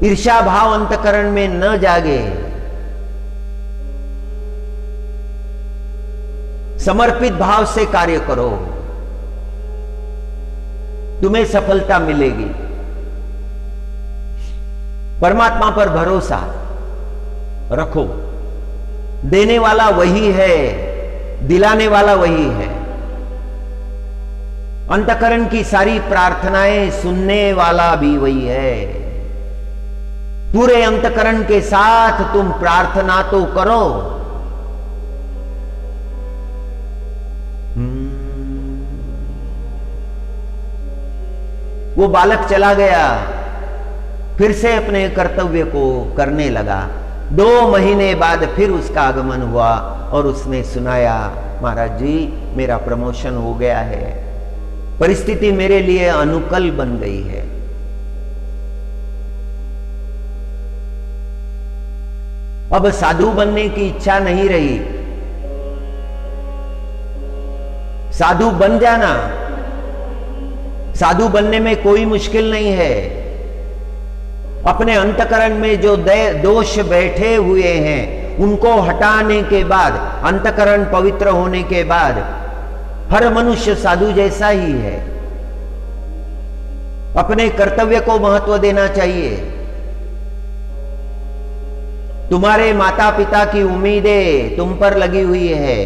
ईर्ष्या भाव अंतकरण में न जागे, समर्पित भाव से कार्य करो, तुम्हें सफलता मिलेगी। परमात्मा पर भरोसा रखो, देने वाला वही है, दिलाने वाला वही है। अंतकरण की सारी प्रार्थनाएं सुनने वाला भी वही है। पूरे अंतकरण के साथ तुम प्रार्थना तो करो। वो बालक चला गया, फिर से अपने कर्तव्य को करने लगा। 2 महीने बाद फिर उसका आगमन हुआ और उसने सुनाया, महाराज जी मेरा प्रमोशन हो गया है, परिस्थिति मेरे लिए अनुकूल बन गई है। अब साधु बनने की इच्छा नहीं रही, साधु बन जाना, साधु बनने में कोई मुश्किल नहीं है। अपने अंतकरण में जो दोष बैठे हुए हैं उनको हटाने के बाद, अंतकरण पवित्र होने के बाद हर मनुष्य साधु जैसा ही है। अपने कर्तव्य को महत्व देना चाहिए। तुम्हारे माता पिता की उम्मीदें तुम पर लगी हुई है,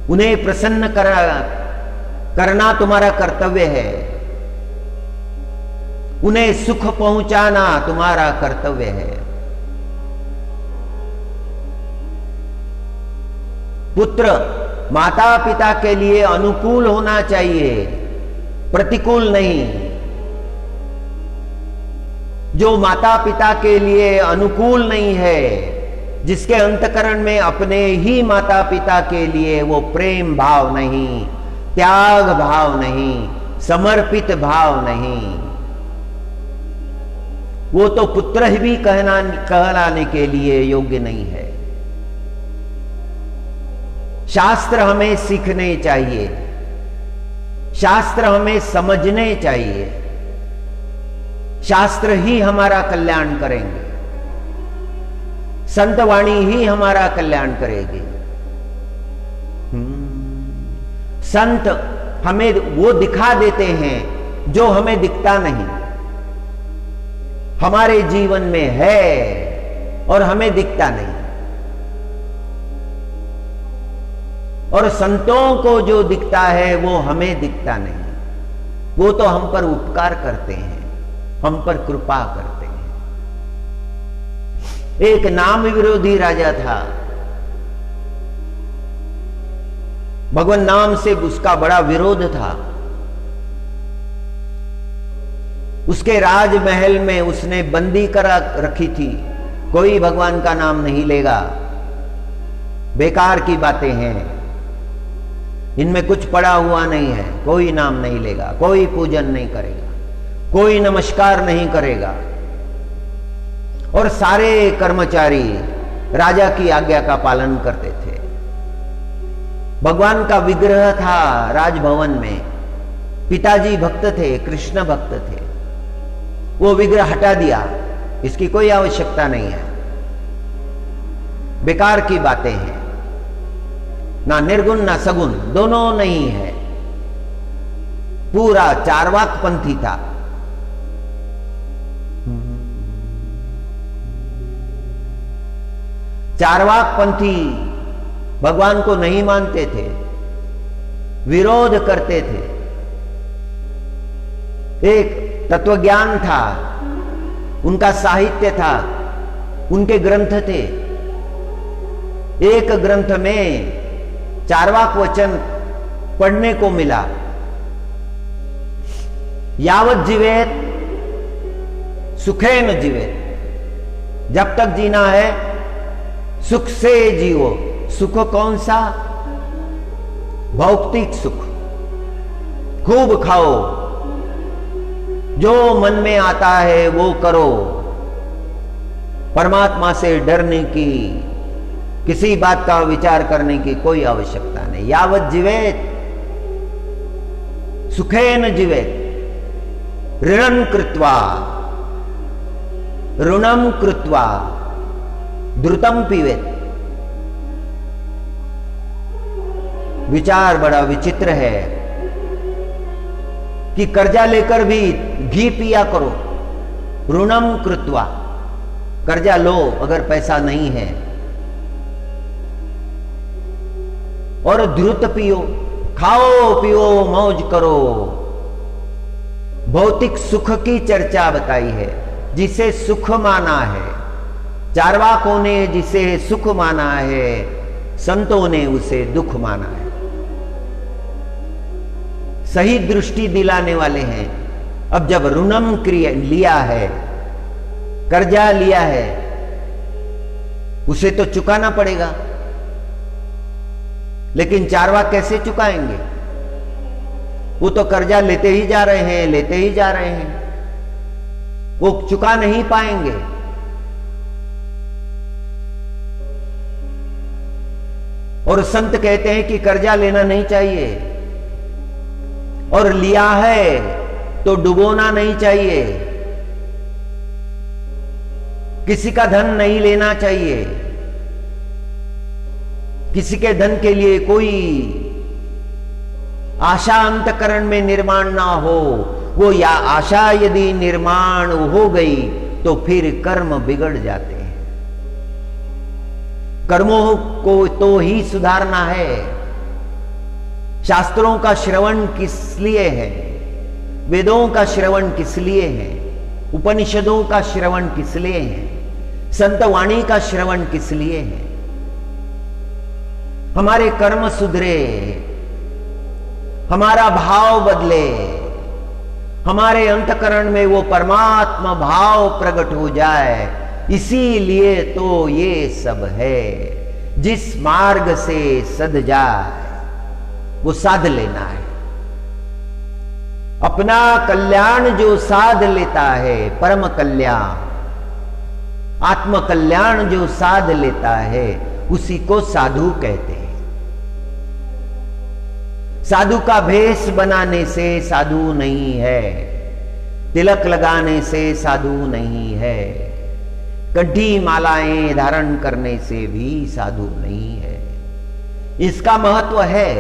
उन्हें प्रसन्न करना तुम्हारा कर्तव्य है, उन्हें सुख पहुंचाना तुम्हारा कर्तव्य है। पुत्र माता पिता के लिए अनुकूल होना चाहिए, प्रतिकूल नहीं। जो माता पिता के लिए अनुकूल नहीं है, जिसके अंतकरण में अपने ही माता पिता के लिए वो प्रेम भाव नहीं, त्याग भाव नहीं, समर्पित भाव नहीं, वो तो पुत्र भी कहलाने के लिए योग्य नहीं है। शास्त्र हमें सीखने चाहिए, शास्त्र हमें समझने चाहिए, शास्त्र ही हमारा कल्याण करेंगे, संत वाणी ही हमारा कल्याण करेगी। संत हमें वो दिखा देते हैं जो हमें दिखता नहीं, हमारे जीवन में है और हमें दिखता नहीं। और संतों को जो दिखता है वो हमें दिखता नहीं, वो तो हम पर उपकार करते हैं, हम पर कृपा करते हैं। एक नाम विरोधी राजा था, भगवान नाम से उसका बड़ा विरोध था। उसके राजमहल में उसने बंदी करा रखी थी, कोई भगवान का नाम नहीं लेगा, बेकार की बातें हैं, इनमें कुछ पड़ा हुआ नहीं है, कोई नाम नहीं लेगा, कोई पूजन नहीं करेगा, कोई नमस्कार नहीं करेगा। और सारे कर्मचारी राजा की आज्ञा का पालन करते थे। भगवान का विग्रह था राजभवन में, पिताजी भक्त थे, कृष्ण भक्त थे, वो विग्रह हटा दिया, इसकी कोई आवश्यकता नहीं है, बेकार की बातें हैं, ना निर्गुण ना सगुण, दोनों नहीं है। पूरा चार्वाक पंथी था। चार्वाक पंथी भगवान को नहीं मानते थे, विरोध करते थे। एक तत्वज्ञान था, उनका साहित्य था, उनके ग्रंथ थे। एक ग्रंथ में चार्वाक वचन पढ़ने को मिला, यावत जीवेत सुखेन जीवेत, जब तक जीना है सुख से जियो। सुख कौन सा? भौतिक सुख, खूब खाओ, जो मन में आता है वो करो, परमात्मा से डरने की, किसी बात का विचार करने की कोई आवश्यकता नहीं। यावत जीवेत सुखेन जीवेत, ऋणं कृत्वा ऋणम कृत्वा द्रुतम पीवेत। विचार बड़ा विचित्र है कि कर्जा लेकर भी घी पिया करो, ऋणम कृत्वा, कर्जा लो अगर पैसा नहीं है, और द्रुत पियो, खाओ पियो मौज करो। भौतिक सुख की चर्चा बताई है, जिसे सुख माना है, चार्वाकों ने जिसे सुख माना है, संतों ने उसे दुख माना है। सही दृष्टि दिलाने वाले हैं। अब जब ऋणम क्रिया लिया है, कर्जा लिया है, उसे तो चुकाना पड़ेगा। लेकिन चार्वाक कैसे चुकाएंगे? वो तो कर्जा लेते ही जा रहे हैं, लेते ही जा रहे हैं, वो चुका नहीं पाएंगे। और संत कहते हैं कि कर्जा लेना नहीं चाहिए, और लिया है तो डुबोना नहीं चाहिए, किसी का धन नहीं लेना चाहिए, किसी के धन के लिए कोई आशा अंतकरण में निर्माण ना हो। वो या आशा यदि निर्माण हो गई तो फिर कर्म बिगड़ जाते हैं। कर्मों को तो ही सुधारना है। शास्त्रों का श्रवण किस लिए है, वेदों का श्रवण किस लिए है, उपनिषदों का श्रवण किस लिए है, संत वाणी का श्रवण किस लिए है? हमारे कर्म सुधरे, हमारा भाव बदले, हमारे अंतकरण में वो परमात्मा भाव प्रकट हो जाए, इसीलिए तो ये सब है। जिस मार्ग से सद जाए वो साध लेना है। अपना कल्याण जो साध लेता है, परम कल्याण, आत्म कल्याण जो साध लेता है, उसी को साधु कहते हैं। साधु का भेष बनाने से साधु नहीं है, तिलक लगाने से साधु नहीं है, कंठी मालाएं धारण करने से भी साधु नहीं है। इसका महत्व है,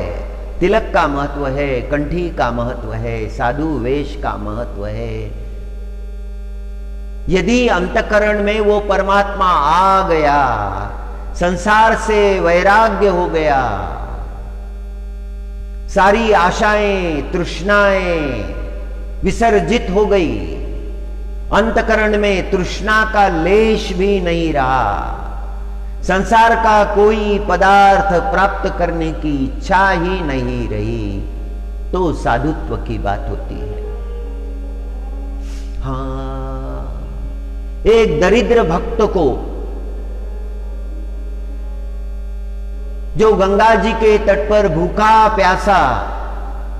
तिलक का महत्व है, कंठी का महत्व है, साधु वेश का महत्व है। यदि अंतकरण में वो परमात्मा आ गया, संसार से वैराग्य हो गया, सारी आशाएं तृष्णाएं विसर्जित हो गई, अंतकरण में तृष्णा का लेश भी नहीं रहा, संसार का कोई पदार्थ प्राप्त करने की इच्छा ही नहीं रही, तो साधुत्व की बात होती है। हाँ, एक दरिद्र भक्त को जो गंगा जी के तट पर भूखा प्यासा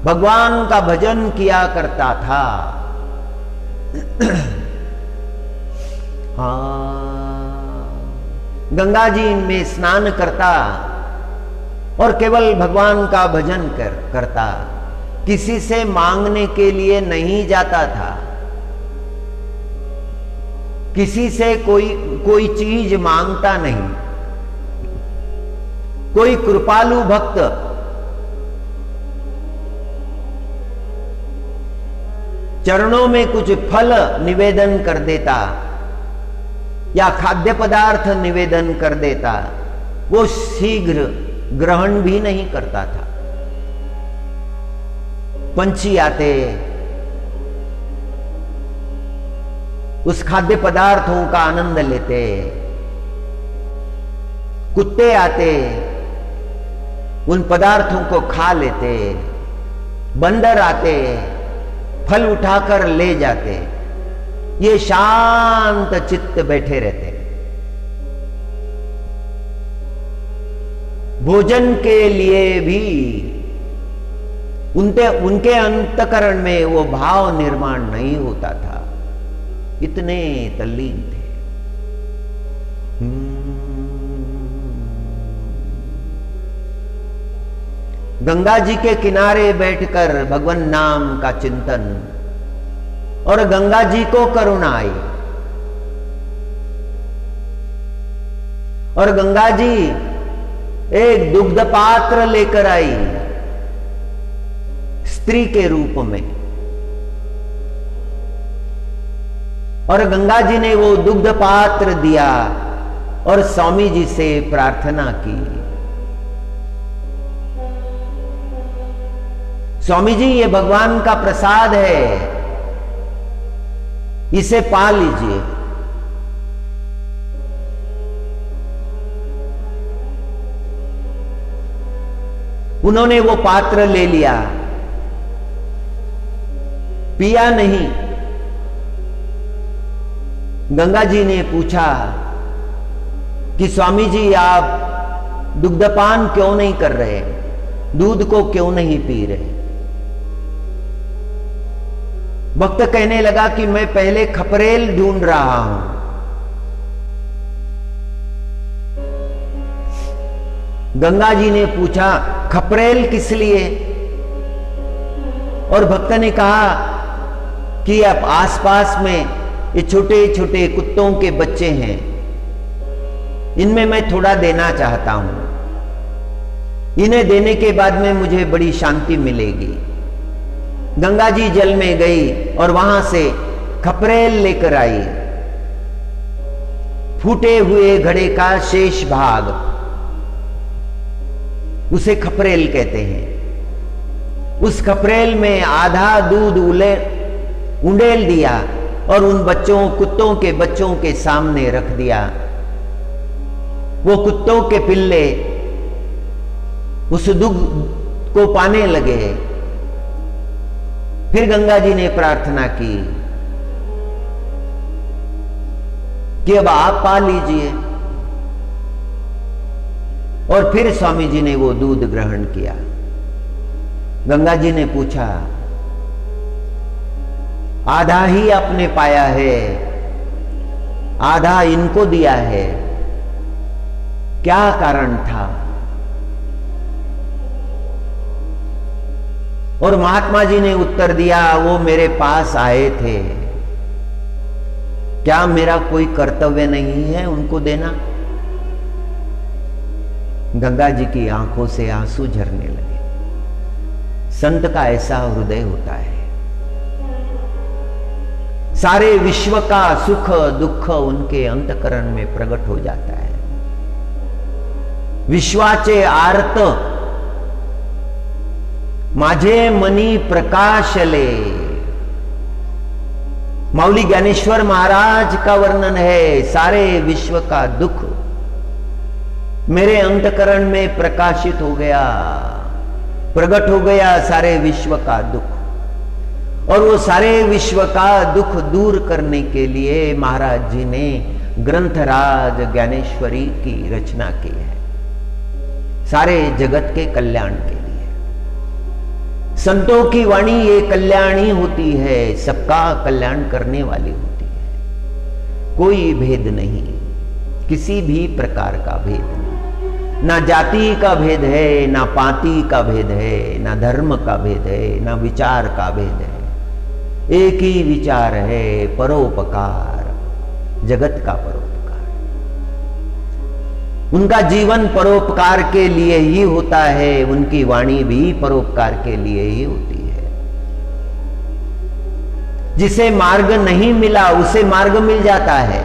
भगवान का भजन किया करता था, हाँ, गंगा जी में स्नान करता और केवल भगवान का भजन करता, किसी से मांगने के लिए नहीं जाता था, किसी से कोई चीज मांगता नहीं। कोई कृपालु भक्त चरणों में कुछ फल निवेदन कर देता या खाद्य पदार्थ निवेदन कर देता, वो शीघ्र ग्रहण भी नहीं करता था। पंछी आते, उस खाद्य पदार्थों का आनंद लेते, कुत्ते आते, उन पदार्थों को खा लेते, बंदर आते, फल उठाकर ले जाते, ये शांत चित्त बैठे रहते। भोजन के लिए भी उनके अंतकरण में वो भाव निर्माण नहीं होता था, इतने तल्लीन थे। गंगा जी के किनारे बैठकर भगवान नाम का चिंतन, और गंगा जी को करुणा आई, और गंगा जी एक दुग्ध पात्र लेकर आई स्त्री के रूप में, और गंगा जी ने वो दुग्ध पात्र दिया और स्वामी जी से प्रार्थना की, स्वामी जी ये भगवान का प्रसाद है, इसे पा लीजिए। उन्होंने वो पात्र ले लिया, पिया नहीं। गंगा जी ने पूछा कि स्वामी जी आप दुग्धपान क्यों नहीं कर रहे, दूध को क्यों नहीं पी रहे? भक्त कहने लगा कि मैं पहले खपरेल ढूंढ रहा हूं, गंगा जी ने पूछा, खपरेल किस लिए? और भक्त ने कहा कि अब आसपास में ये छोटे छोटे कुत्तों के बच्चे हैं, इनमें मैं थोड़ा देना चाहता हूं, इन्हें देने के बाद में मुझे बड़ी शांति मिलेगी। गंगा जी जल में गई और वहां से खपरेल लेकर आई। फूटे हुए घड़े का शेष भाग, उसे खपरेल कहते हैं। उस खपरेल में आधा दूध उंडेल दिया और उन बच्चों, कुत्तों के बच्चों के सामने रख दिया। वो कुत्तों के पिल्ले उस दूध को पाने लगे। फिर गंगा जी ने प्रार्थना की कि अब आप पा लीजिए, और फिर स्वामी जी ने वो दूध ग्रहण किया। गंगा जी ने पूछा, आधा ही आपने पाया है, आधा इनको दिया है, क्या कारण था? और महात्मा जी ने उत्तर दिया, वो मेरे पास आए थे, क्या मेरा कोई कर्तव्य नहीं है उनको देना? गंगा जी की आंखों से आंसू झरने लगे। संत का ऐसा हृदय होता है। सारे विश्व का सुख दुख उनके अंतकरण में प्रकट हो जाता है। विश्वाचे आर्त माझे मनी प्रकाशले, माऊली ज्ञानेश्वर महाराज का वर्णन है। सारे विश्व का दुख मेरे अंतकरण में प्रकाशित हो गया, प्रकट हो गया सारे विश्व का दुख। और वो सारे विश्व का दुख दूर करने के लिए महाराज जी ने ग्रंथराज ज्ञानेश्वरी की रचना की है, सारे जगत के कल्याण के लिए। संतों की वाणी ये कल्याणी होती है, सबका कल्याण करने वाली होती है। कोई भेद नहीं, किसी भी प्रकार का भेद नहीं। ना जाति का भेद है, ना पाति का भेद है, ना धर्म का भेद है, ना विचार का भेद है। एक ही विचार है, परोपकार, जगत का परोपकार। उनका जीवन परोपकार के लिए ही होता है, उनकी वाणी भी परोपकार के लिए ही होती है। जिसे मार्ग नहीं मिला उसे मार्ग मिल जाता है।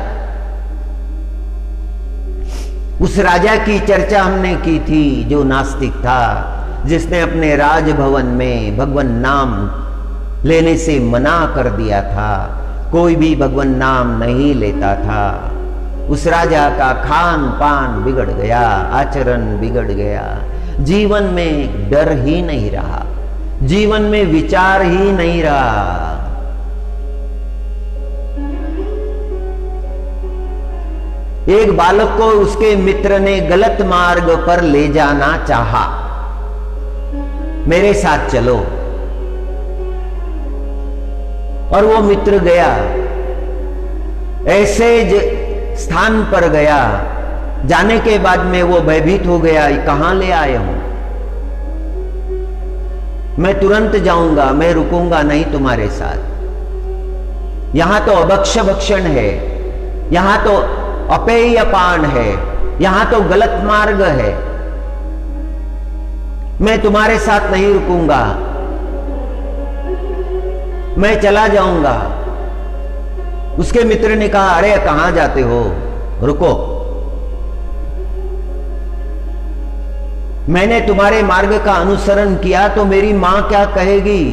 उस राजा की चर्चा हमने की थी जो नास्तिक था, जिसने अपने राजभवन में भगवान नाम लेने से मना कर दिया था। कोई भी भगवान नाम नहीं लेता था। उस राजा का खान पान बिगड़ गया, आचरण बिगड़ गया, जीवन में डर ही नहीं रहा, जीवन में विचार ही नहीं रहा। एक बालक को उसके मित्र ने गलत मार्ग पर ले जाना चाहा, मेरे साथ चलो, और वो मित्र गया, ऐसे स्थान पर गया, जाने के बाद में वो भयभीत हो गया, कहां ले आए हूं, मैं तुरंत जाऊंगा, मैं रुकूंगा नहीं तुम्हारे साथ। यहां तो अभक्ष भक्षण है, यहां तो अपेय पान है, यहां तो गलत मार्ग है, मैं तुम्हारे साथ नहीं रुकूंगा, मैं चला जाऊंगा। उसके मित्र ने कहा, अरे कहां जाते हो, रुको, मैंने तुम्हारे मार्ग का अनुसरण किया तो मेरी मां क्या कहेगी?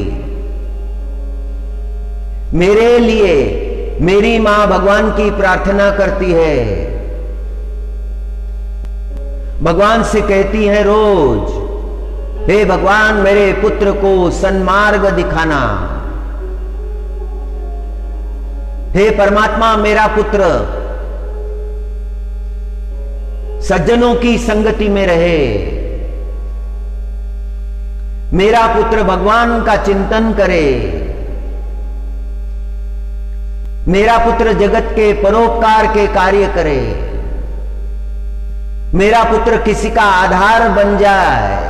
मेरे लिए मेरी मां भगवान की प्रार्थना करती है, भगवान से कहती है रोज, हे भगवान मेरे पुत्र को सन्मार्ग दिखाना, हे परमात्मा मेरा पुत्र सज्जनों की संगति में रहे, मेरा पुत्र भगवान का चिंतन करे, मेरा पुत्र जगत के परोपकार के कार्य करे। मेरा पुत्र किसी का आधार बन जाए,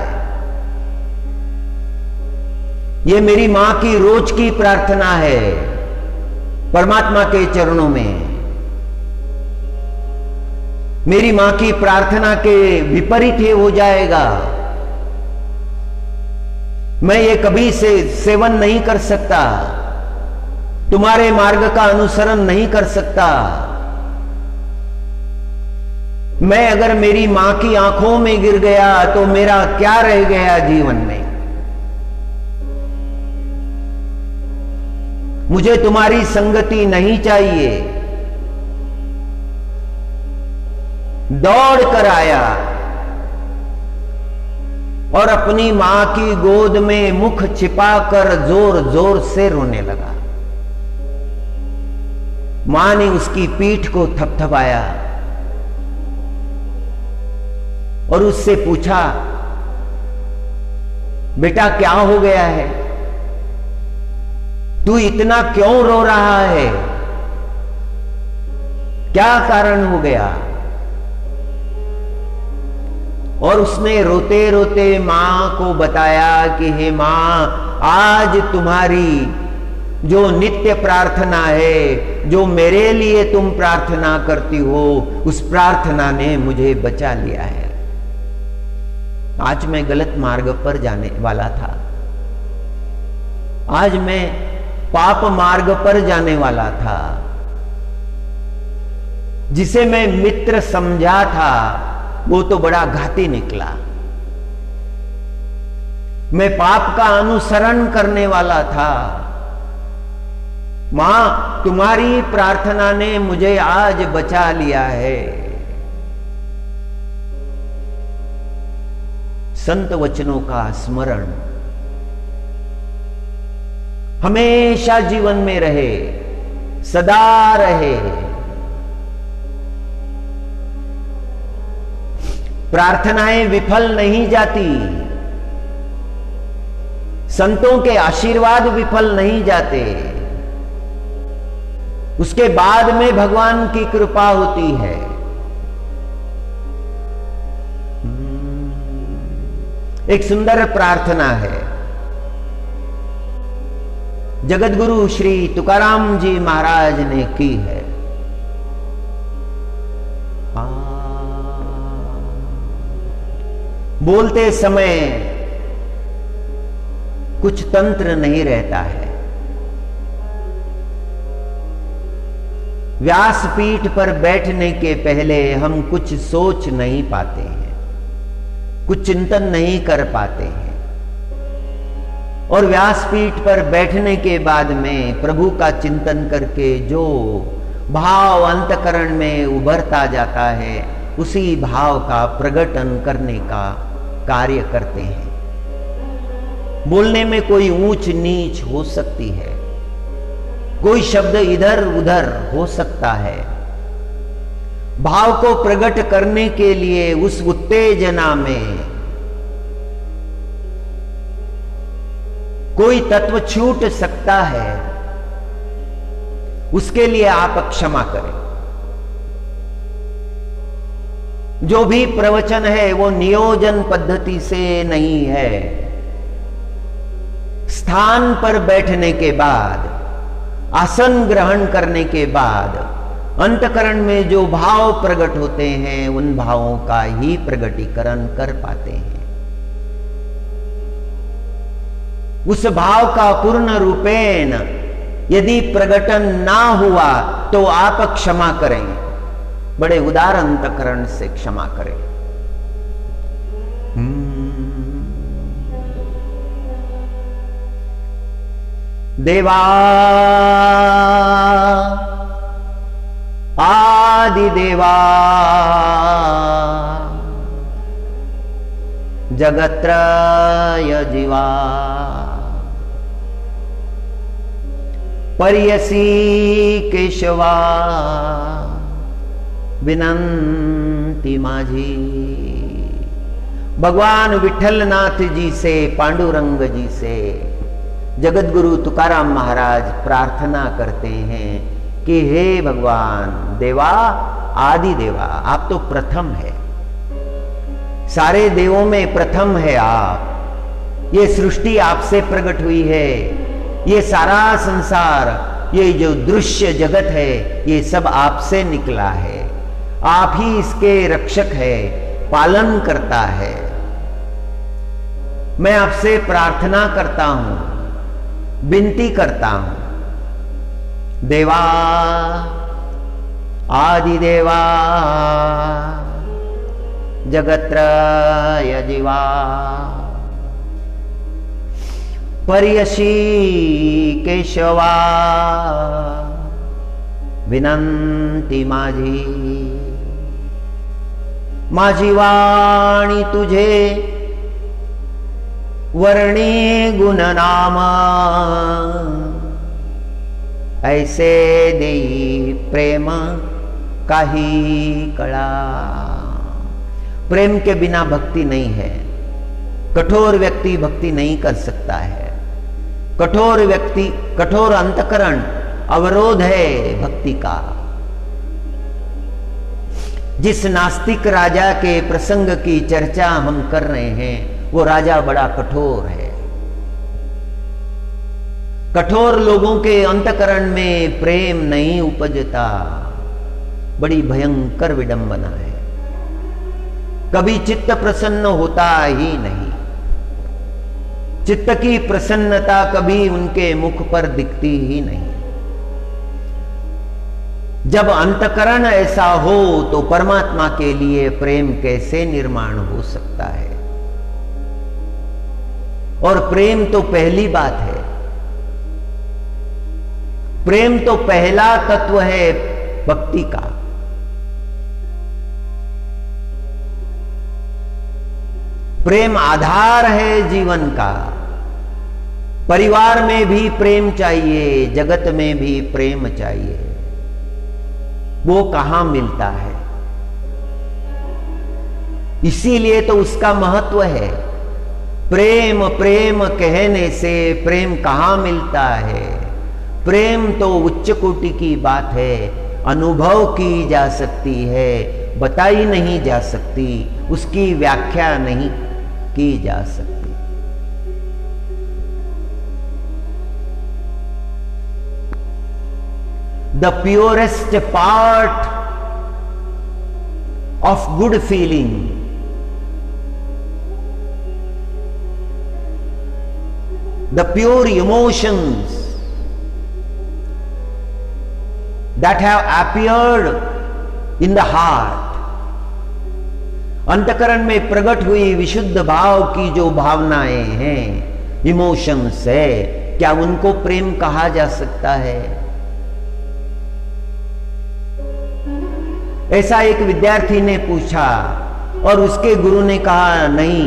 ये मेरी मां की रोज की प्रार्थना है परमात्मा के चरणों में। मेरी मां की प्रार्थना के विपरीत ही हो जाएगा, मैं ये कभी से सेवन नहीं कर सकता, तुम्हारे मार्ग का अनुसरण नहीं कर सकता। मैं अगर मेरी मां की आंखों में गिर गया तो मेरा क्या रह गया जीवन में। मुझे तुम्हारी संगति नहीं चाहिए। दौड़ कर आया और अपनी मां की गोद में मुख छिपाकर जोर जोर से रोने लगा। मां ने उसकी पीठ को थपथपाया और उससे पूछा, बेटा क्या हो गया है, तू इतना क्यों रो रहा है, क्या कारण हो गया। और उसने रोते रोते मां को बताया कि हे मां, आज तुम्हारी जो नित्य प्रार्थना है, जो मेरे लिए तुम प्रार्थना करती हो, उस प्रार्थना ने मुझे बचा लिया है। आज मैं गलत मार्ग पर जाने वाला था, आज मैं पाप मार्ग पर जाने वाला था। जिसे मैं मित्र समझा था वो तो बड़ा घाती निकला। मैं पाप का अनुसरण करने वाला था। मां, तुम्हारी प्रार्थना ने मुझे आज बचा लिया है। संत वचनों का स्मरण हमेशा जीवन में रहे, सदा रहे। प्रार्थनाएं विफल नहीं जाती, संतों के आशीर्वाद विफल नहीं जाते, उसके बाद में भगवान की कृपा होती है। एक सुंदर प्रार्थना है, जगतगुरु श्री तुकाराम जी महाराज ने की है। बोलते समय कुछ तंत्र नहीं रहता है। व्यासपीठ पर बैठने के पहले हम कुछ सोच नहीं पाते हैं, कुछ चिंतन नहीं कर पाते हैं, और व्यासपीठ पर बैठने के बाद में प्रभु का चिंतन करके जो भाव अंतकरण में उभरता जाता है, उसी भाव का प्रकटन करने का कार्य करते हैं। बोलने में कोई ऊंच नीच हो सकती है, कोई शब्द इधर उधर हो सकता है। भाव को प्रकट करने के लिए उस उत्तेजना में कोई तत्व छूट सकता है, उसके लिए आप क्षमा करें। जो भी प्रवचन है वो नियोजन पद्धति से नहीं है। स्थान पर बैठने के बाद, आसन ग्रहण करने के बाद अंतकरण में जो भाव प्रकट होते हैं, उन भावों का ही प्रकटीकरण कर पाते हैं। उस भाव का पूर्ण रूपेण यदि प्रकटन ना हुआ तो आप क्षमा करें, बड़े उदार अंतकरण से क्षमा करें। देवा आदि देवा जगत्रय जीवा पर्यसी केशवा विनंती माझी। भगवान विठलनाथ जी से, पांडुरंग जी से जगतगुरु तुकाराम महाराज प्रार्थना करते हैं कि हे भगवान, देवा आदि देवा, आप तो प्रथम है, सारे देवों में प्रथम है आप। ये सृष्टि आपसे प्रकट हुई है। ये सारा संसार, ये जो दृश्य जगत है, ये सब आपसे निकला है। आप ही इसके रक्षक है, पालन करता है। मैं आपसे प्रार्थना करता हूं, विनती करता हूं, देवा आदिदेवा जगत्रय जीवा पर्यशी केशवा विनंती माझी वाणी तुझे वर्णी गुणनाम ऐसे देई प्रेम काही कळा। प्रेम के बिना भक्ति नहीं है। कठोर व्यक्ति भक्ति नहीं कर सकता है। कठोर व्यक्ति, कठोर अंतकरण अवरोध है भक्ति का। जिस नास्तिक राजा के प्रसंग की चर्चा हम कर रहे हैं, वो राजा बड़ा कठोर है। कठोर लोगों के अंतकरण में प्रेम नहीं उपजता। बड़ी भयंकर विडंबना है। कभी चित्त प्रसन्न होता ही नहीं। चित्त की प्रसन्नता कभी उनके मुख पर दिखती ही नहीं। जब अंतकरण ऐसा हो तो परमात्मा के लिए प्रेम कैसे निर्माण हो सकता है? और प्रेम तो पहली बात है। प्रेम तो पहला तत्व है भक्ति का। प्रेम आधार है जीवन का। परिवार में भी प्रेम चाहिए, जगत में भी प्रेम चाहिए। वो कहां मिलता है? इसीलिए तो उसका महत्व है। प्रेम प्रेम कहने से प्रेम कहां मिलता है? प्रेम तो उच्च कोटि की बात है, अनुभव की जा सकती है, बताई नहीं जा सकती, उसकी व्याख्या नहीं की जा सकती। The purest part of good feeling, the pure emotions that have appeared in the heart, अंतकरण में प्रकट हुई विशुद्ध भाव की जो भावनाएं हैं, इमोशंस है, क्या उनको प्रेम कहा जा सकता है? ऐसा एक विद्यार्थी ने पूछा और उसके गुरु ने कहा, नहीं,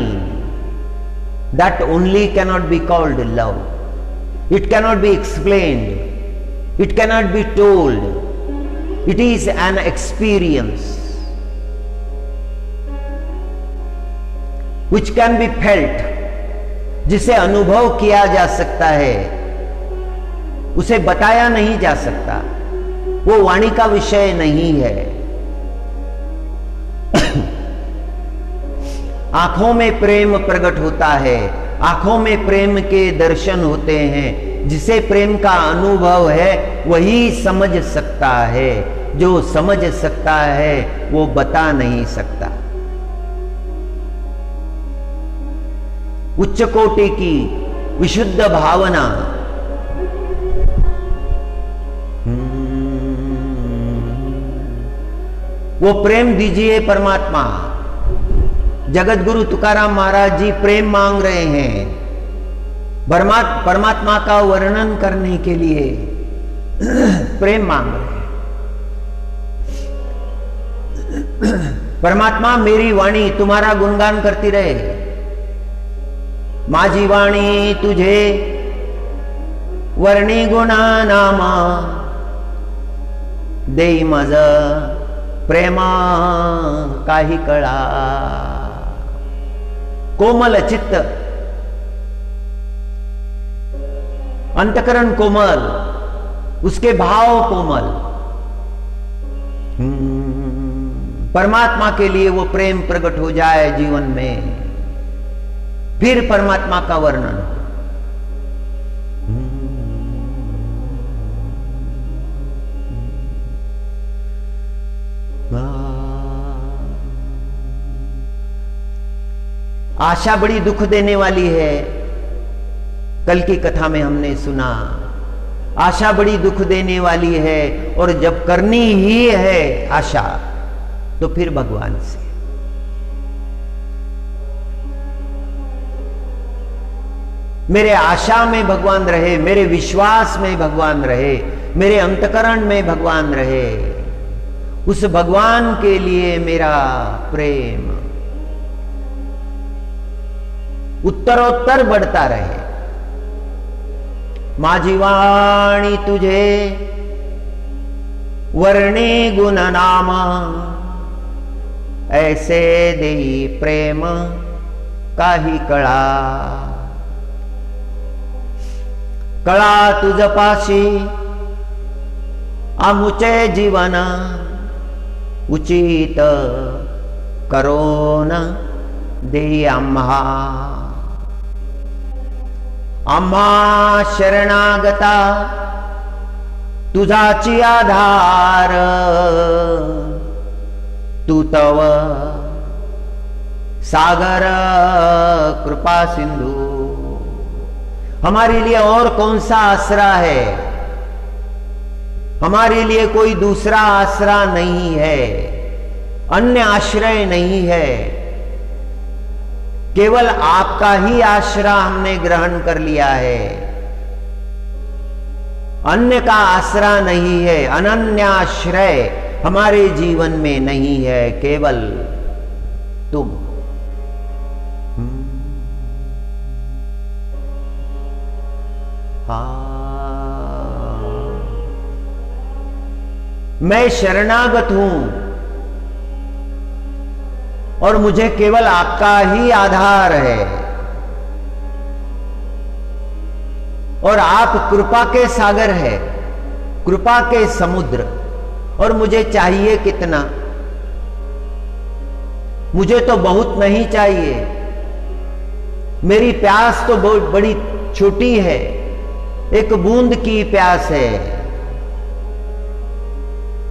that only cannot be called love. It cannot be explained. It cannot be told. It is an experience which can be felt. जिसे अनुभव किया जा सकता है, उसे बताया नहीं जा सकता। वो वाणी का विषय नहीं है। आंखों में प्रेम प्रकट होता है, आंखों में प्रेम के दर्शन होते हैं। जिसे प्रेम का अनुभव है वही समझ सकता है। जो समझ सकता है वो बता नहीं सकता। उच्च कोटि की विशुद्ध भावना, वो प्रेम दीजिए परमात्मा। जगत गुरु तुकाराम महाराज जी प्रेम मांग रहे हैं। परमात्मा का वर्णन करने के लिए प्रेम मांग रहे हैं। परमात्मा मेरी वाणी तुम्हारा गुणगान करती रहे। माझी वाणी तुझे वर्णी गुणा नामा देई मज प्रेमा काही कळा। कोमल चित्त, अंतकरण कोमल, उसके भाव कोमल। परमात्मा के लिए वो प्रेम प्रकट हो जाए जीवन में, फिर परमात्मा का वर्णन। आशा बड़ी दुख देने वाली है। कल की कथा में हमने सुना, आशा बड़ी दुख देने वाली है, और जब करनी ही है आशा तो फिर भगवान से। मेरे आशा में भगवान रहे, मेरे विश्वास में भगवान रहे, मेरे अंतकरण में भगवान रहे, उस भगवान के लिए मेरा प्रेम उत्तरोत्तर बढ़ता रहे। माझी वाणी तुझे वर्णे गुण नाम, ऐसे देई प्रेम काही कळा। कळा तुझ पाशी आमुचे जीवन, उचित करोन दे आम्हा। आम्हा शरणागता तुझाची आधार, तू तव सागर कृपा सिंधु। हमारे लिए और कौन सा आसरा है? हमारे लिए कोई दूसरा आसरा नहीं है, अन्य आश्रय नहीं है। केवल आपका ही आश्रय हमने ग्रहण कर लिया है, अन्य का आसरा नहीं है, अनन्य आश्रय हमारे जीवन में नहीं है, केवल तुम। मैं शरणागत हूं और मुझे केवल आपका ही आधार है, और आप कृपा के सागर है, कृपा के समुद्र। और मुझे चाहिए कितना? मुझे तो बहुत नहीं चाहिए, मेरी प्यास तो बहुत बड़ी छोटी है, एक बूंद की प्यास है।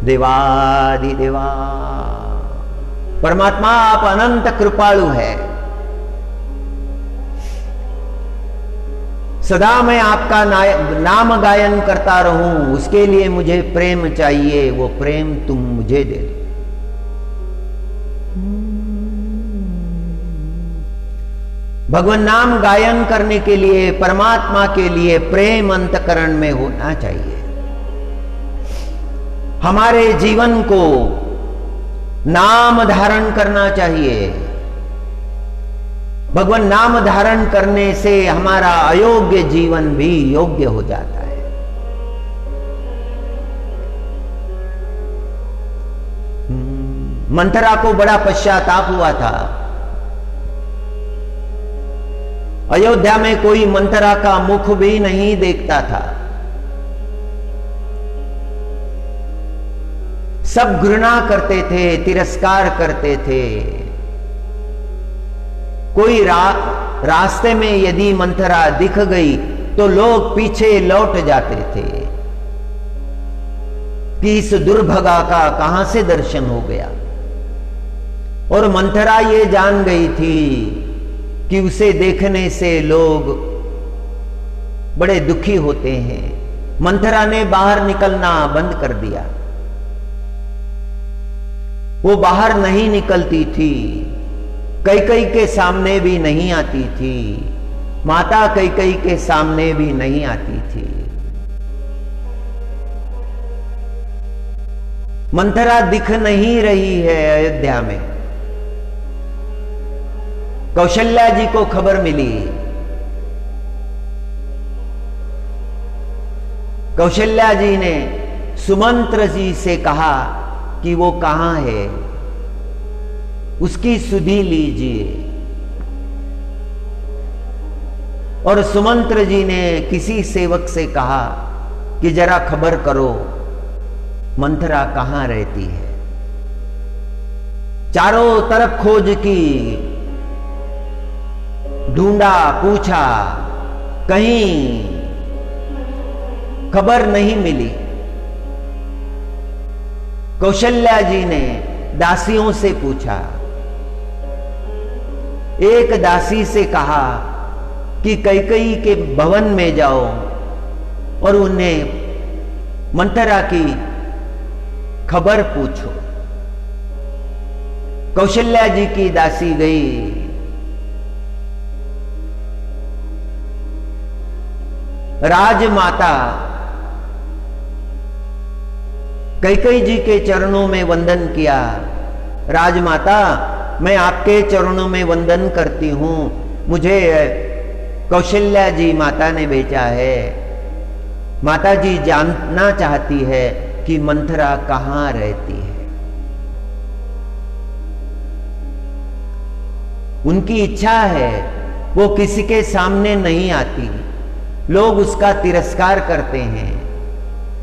देवादिदेवा परमात्मा, आप अनंत कृपालु है। सदा मैं आपका नाम गायन करता रहूं, उसके लिए मुझे प्रेम चाहिए। वो प्रेम तुम मुझे दे दो। भगवान नाम गायन करने के लिए, परमात्मा के लिए प्रेम अंतकरण में होना चाहिए। हमारे जीवन को नाम धारण करना चाहिए। भगवान नाम धारण करने से हमारा अयोग्य जीवन भी योग्य हो जाता है। मंथरा को बड़ा पश्चाताप हुआ था। अयोध्या में कोई मंथरा का मुख भी नहीं देखता था। सब घृणा करते थे, तिरस्कार करते थे। कोई रास्ते में यदि मंथरा दिख गई तो लोग पीछे लौट जाते थे कि इस दुर्भगा का कहां से दर्शन हो गया। और मंथरा ये जान गई थी कि उसे देखने से लोग बड़े दुखी होते हैं। मंथरा ने बाहर निकलना बंद कर दिया। वो बाहर नहीं निकलती थी, कैकेयी के सामने भी नहीं आती थी, माता कैकेयी के सामने भी नहीं आती थी। मंथरा दिख नहीं रही है अयोध्या में। कौशल्या जी को खबर मिली। कौशल्या जी ने सुमंत्र जी से कहा कि वो कहां है, उसकी सुधि लीजिए। और सुमंत्र जी ने किसी सेवक से कहा कि जरा खबर करो मंथरा कहां रहती है। चारों तरफ खोज की, ढूंढा, पूछा, कहीं खबर नहीं मिली। कौशल्या जी ने दासियों से पूछा। एक दासी से कहा कि कैकेयी के भवन में जाओ और उन्हें मंथरा की खबर पूछो। कौशल्या जी की दासी गई। राजमाता कैकेयी जी के चरणों में वंदन किया। राजमाता, मैं आपके चरणों में वंदन करती हूं। मुझे कौशल्या जी माता ने भेजा है। माता जी जानना चाहती है कि मंथरा कहां रहती है। उनकी इच्छा है, वो किसी के सामने नहीं आती, लोग उसका तिरस्कार करते हैं।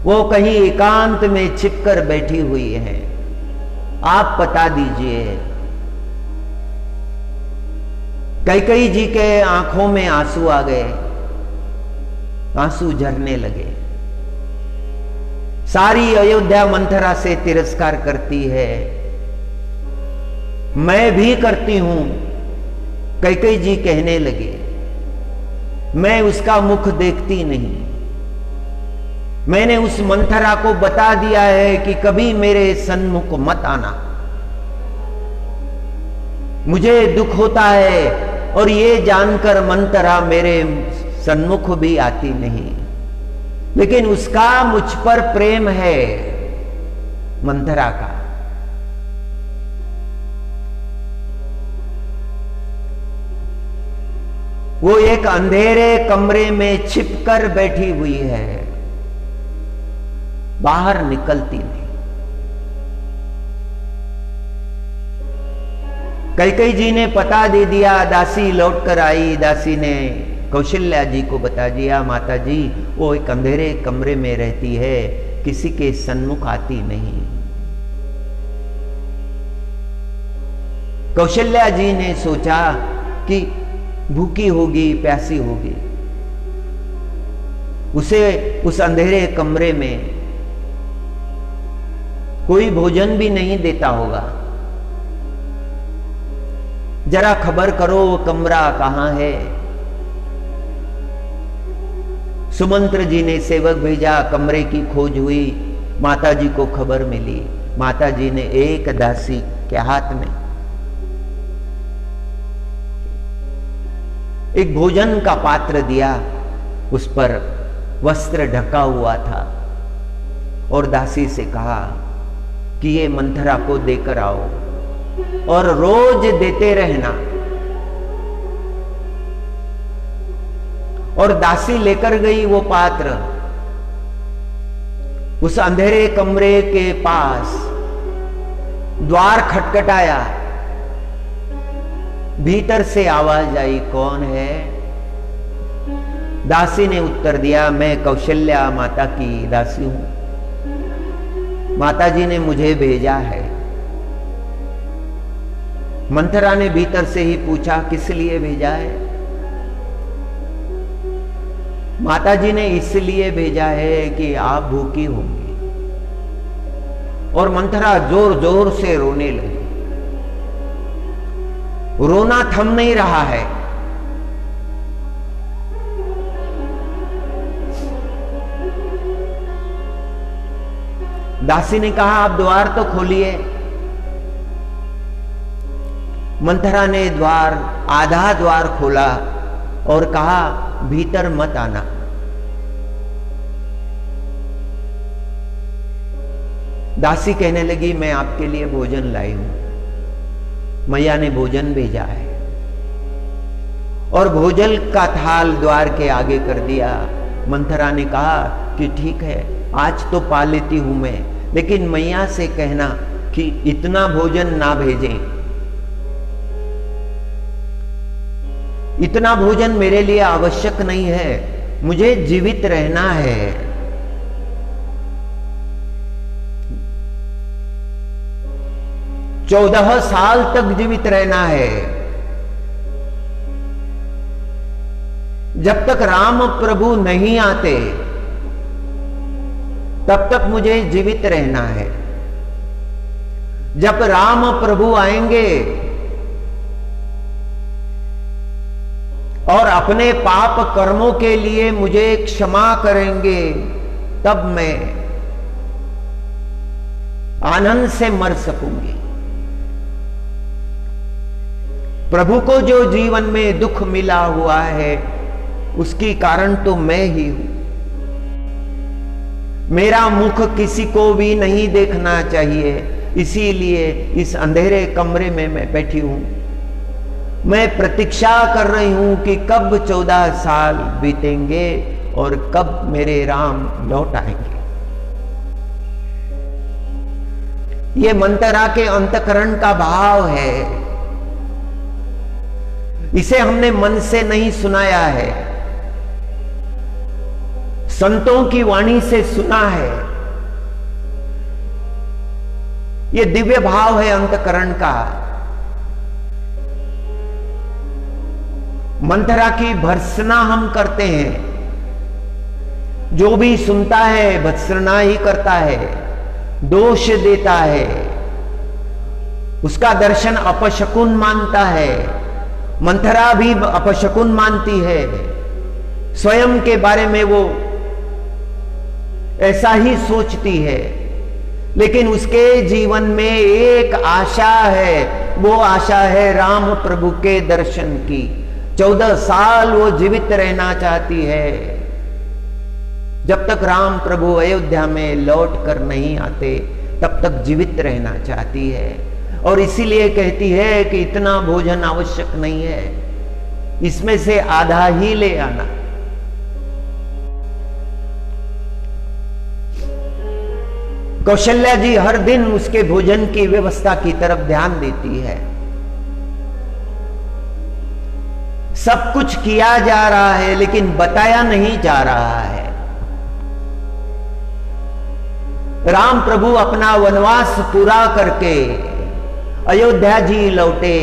वो कहीं एकांत में छिपकर बैठी हुई है, आप बता दीजिए। कैकेयी जी के आंखों में आंसू आ गए, आंसू झरने लगे। सारी अयोध्या मंथरा से तिरस्कार करती है, मैं भी करती हूं। कैकेयी जी कहने लगे, मैं उसका मुख देखती नहीं। मैंने उस मंथरा को बता दिया है कि कभी मेरे सन्मुख मत आना। मुझे दुख होता है और ये जानकर मंथरा मेरे सन्मुख भी आती नहीं, लेकिन उसका मुझ पर प्रेम है, मंथरा का। वो एक अंधेरे कमरे में छिपकर बैठी हुई है, बाहर निकलती नहीं। कैकेयी जी ने पता दे दिया, दासी लौट कर आई। दासी ने कौशल्या जी को बता दिया, माता जी वो एक अंधेरे कमरे में रहती है, किसी के सन्मुख आती नहीं। कौशल्या जी ने सोचा कि भूखी होगी, प्यासी होगी, उसे उस अंधेरे कमरे में कोई भोजन भी नहीं देता होगा। जरा खबर करो वो कमरा कहां है। सुमंत्र जी ने सेवक भेजा, कमरे की खोज हुई, माता जी को खबर मिली। माता जी ने एक दासी के हाथ में एक भोजन का पात्र दिया, उस पर वस्त्र ढका हुआ था, और दासी से कहा कि ये मंथरा को देकर आओ और रोज देते रहना। और दासी लेकर गई वो पात्र। उस अंधेरे कमरे के पास द्वार खटखटाया, भीतर से आवाज आई, कौन है? दासी ने उत्तर दिया, मैं कौशल्या माता की दासी हूं, माता जी ने मुझे भेजा है। मंथरा ने भीतर से ही पूछा, किस लिए भेजा है? माता जी ने इसलिए भेजा है कि आप भूखी होंगी। और मंथरा जोर जोर से रोने लगी। रोना थम नहीं रहा है। दासी ने कहा, आप द्वार तो खोलिए। मंथरा ने द्वार, आधा द्वार खोला और कहा, भीतर मत आना। दासी कहने लगी, मैं आपके लिए भोजन लाई हूं, मैया ने भोजन भेजा है। और भोजन का थाल द्वार के आगे कर दिया। मंथरा ने कहा कि ठीक है, आज तो पा लेती हूं मैं, लेकिन मैया से कहना कि इतना भोजन ना भेजें। इतना भोजन मेरे लिए आवश्यक नहीं है, मुझे जीवित रहना है। 14 साल तक जीवित रहना है। जब तक राम प्रभु नहीं आते तब तक मुझे जीवित रहना है। जब राम प्रभु आएंगे और अपने पाप कर्मों के लिए मुझे क्षमा करेंगे, तब मैं आनंद से मर सकूंगी। प्रभु को जो जीवन में दुख मिला हुआ है उसकी कारण तो मैं ही हूं। मेरा मुख किसी को भी नहीं देखना चाहिए, इसीलिए इस अंधेरे कमरे में मैं बैठी हूं। मैं प्रतीक्षा कर रही हूं कि कब 14 साल बीतेंगे और कब मेरे राम लौट आएंगे। ये मंत्रा के अंतकरण का भाव है। इसे हमने मन से नहीं सुनाया है, संतों की वाणी से सुना है। ये दिव्य भाव है अंतकरण का। मंत्रा की भर्त्सना हम करते हैं। जो भी सुनता है भर्त्सना ही करता है, दोष देता है, उसका दर्शन अपशकुन मानता है। मंत्रा भी अपशकुन मानती है। स्वयं के बारे में वो ऐसा ही सोचती है, लेकिन उसके जीवन में एक आशा है। वो आशा है राम प्रभु के दर्शन की। 14 साल वो जीवित रहना चाहती है। जब तक राम प्रभु अयोध्या में लौट कर नहीं आते तब तक जीवित रहना चाहती है। और इसीलिए कहती है कि इतना भोजन आवश्यक नहीं है, इसमें से आधा ही ले आना। कौशल्या जी हर दिन उसके भोजन की व्यवस्था की तरफ ध्यान देती है। सब कुछ किया जा रहा है लेकिन बताया नहीं जा रहा है। राम प्रभु अपना वनवास पूरा करके अयोध्या जी लौटे।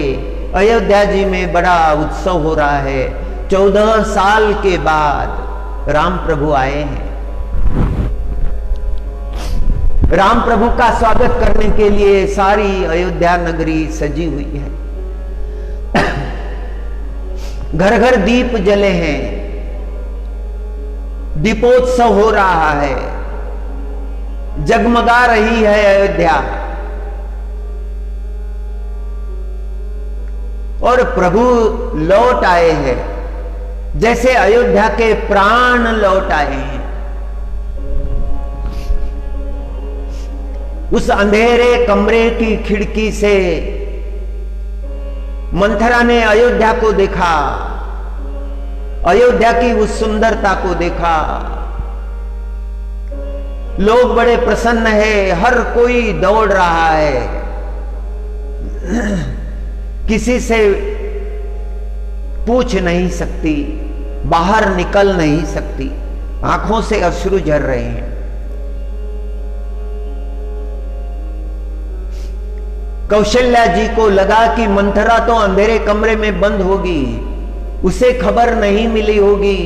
अयोध्या जी में बड़ा उत्सव हो रहा है। 14 साल के बाद राम प्रभु आए हैं। राम प्रभु का स्वागत करने के लिए सारी अयोध्या नगरी सजी हुई है। घर घर दीप जले हैं, दीपोत्सव हो रहा है, जगमगा रही है अयोध्या। और प्रभु लौट आए हैं, जैसे अयोध्या के प्राण लौट आए हैं। उस अंधेरे कमरे की खिड़की से मंथरा ने अयोध्या को देखा, अयोध्या की उस सुंदरता को देखा। लोग बड़े प्रसन्न है, हर कोई दौड़ रहा है, किसी से पूछ नहीं सकती, बाहर निकल नहीं सकती, आंखों से अश्रु झर रहे हैं। कौशल्या जी को लगा कि मंथरा तो अंधेरे कमरे में बंद होगी, उसे खबर नहीं मिली होगी,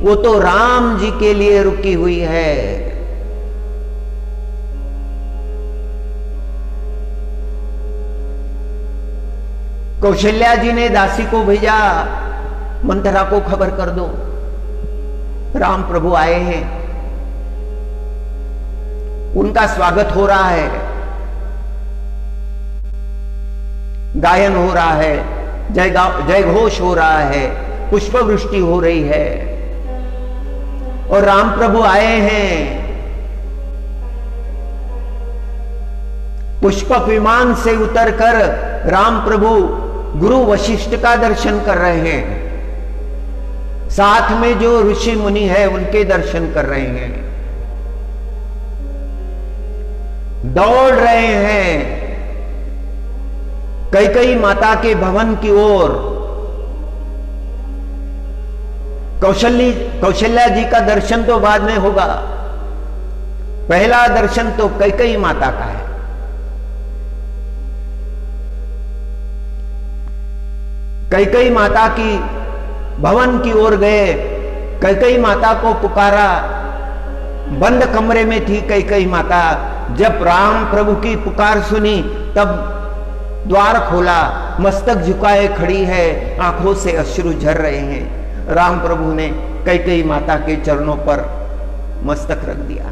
वो तो राम जी के लिए रुकी हुई है। कौशल्या जी ने दासी को भेजा, मंथरा को खबर कर दो, राम प्रभु आए हैं, उनका स्वागत हो रहा है, गायन हो रहा है, जय घोष हो रहा है, पुष्प वृष्टि हो रही है और राम प्रभु आए हैं। पुष्पक विमान से उतरकर राम प्रभु गुरु वशिष्ठ का दर्शन कर रहे हैं, साथ में जो ऋषि मुनि है उनके दर्शन कर रहे हैं, दौड़ रहे हैं कैकेयी माता के भवन की ओर। कौशल्या जी का दर्शन तो बाद में होगा, पहला दर्शन तो कैकेयी माता का है। कैकेयी माता की भवन की ओर गए, कैकेयी माता को पुकारा। बंद कमरे में थी कैकेयी माता। जब राम प्रभु की पुकार सुनी तब द्वार खोला, मस्तक झुकाए खड़ी है, आंखों से अश्रु झर रहे हैं। राम प्रभु ने कैकेयी माता के चरणों पर मस्तक रख दिया।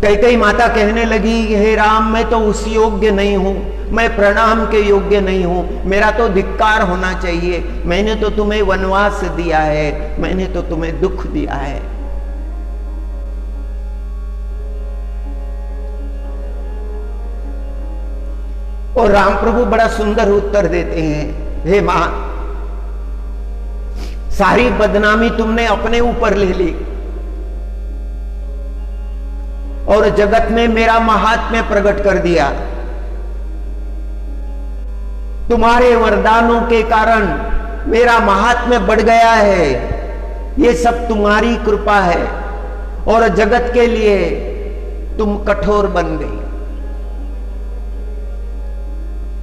कैकेयी माता कहने लगी, हे राम, मैं तो उस योग्य नहीं हूं, मैं प्रणाम के योग्य नहीं हूं, मेरा तो धिक्कार होना चाहिए। मैंने तो तुम्हें वनवास दिया है, मैंने तो तुम्हें दुख दिया है। और राम प्रभु बड़ा सुंदर उत्तर देते हैं, हे मां, सारी बदनामी तुमने अपने ऊपर ले ली और जगत में मेरा महात्म्य प्रकट कर दिया। तुम्हारे वरदानों के कारण मेरा महात्म्य बढ़ गया है। ये सब तुम्हारी कृपा है और जगत के लिए तुम कठोर बन गई।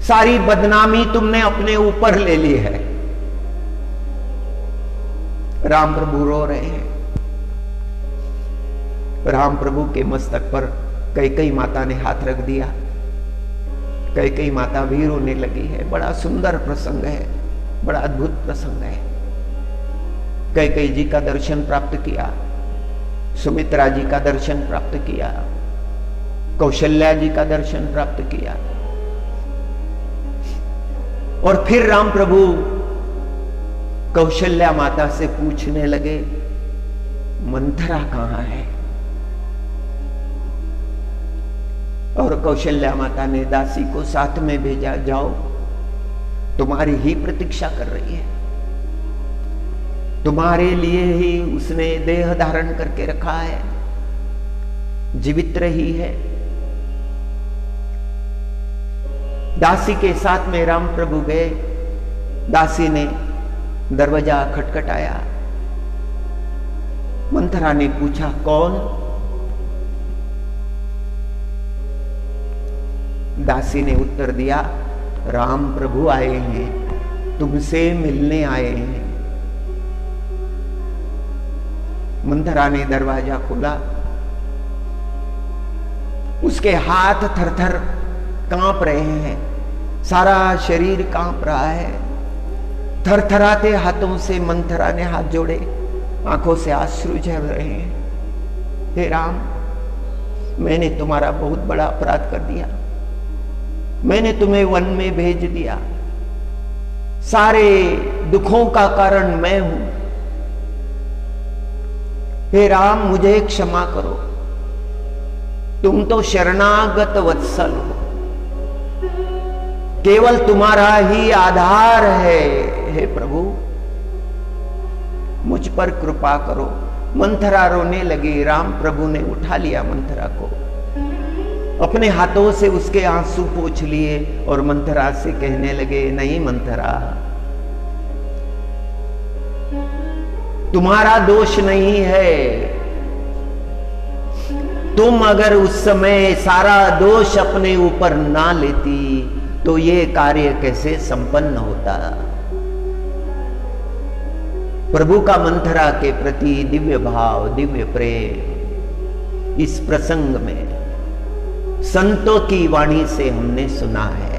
सारी बदनामी तुमने अपने ऊपर ले ली है। राम प्रभु रो रहे हैं। राम प्रभु के मस्तक पर कैकेयी माता ने हाथ रख दिया। कैकेयी माता भी रोने लगी है। बड़ा सुंदर प्रसंग है, बड़ा अद्भुत प्रसंग है। कैकेयी जी का दर्शन प्राप्त किया, सुमित्रा जी का दर्शन प्राप्त किया, कौशल्या जी का दर्शन प्राप्त किया। और फिर राम प्रभु कौशल्या माता से पूछने लगे, मंथरा कहां है? और कौशल्या माता ने दासी को साथ में भेजा, जाओ, तुम्हारी ही प्रतीक्षा कर रही है, तुम्हारे लिए ही उसने देह धारण करके रखा है, जीवित रही है। दासी के साथ में राम प्रभु गए। दासी ने दरवाजा खटखटाया। मंथरा ने पूछा, कौन? दासी ने उत्तर दिया, राम प्रभु आए हैं, तुमसे मिलने आए हैं। मंथरा ने दरवाजा खोला। उसके हाथ थरथर कांप रहे हैं, सारा शरीर कांप रहा है। थरथराते हाथों से मंथरा ने हाथ जोड़े, आंखों से आंसू झर रहे हैं। हे राम, मैंने तुम्हारा बहुत बड़ा अपराध कर दिया, मैंने तुम्हें वन में भेज दिया, सारे दुखों का कारण मैं हूं। हे राम, मुझे क्षमा करो, तुम तो शरणागत वत्सल हो, केवल तुम्हारा ही आधार है। हे प्रभु, मुझ पर कृपा करो। मंथरा रोने लगी। राम प्रभु ने उठा लिया मंथरा को, अपने हाथों से उसके आंसू पोंछ लिए और मंथरा से कहने लगे, नहीं मंथरा, तुम्हारा दोष नहीं है। तुम अगर उस समय सारा दोष अपने ऊपर ना लेती तो ये कार्य कैसे संपन्न होता। प्रभु का मंथरा के प्रति दिव्य भाव, दिव्य प्रेम इस प्रसंग में संतों की वाणी से हमने सुना है।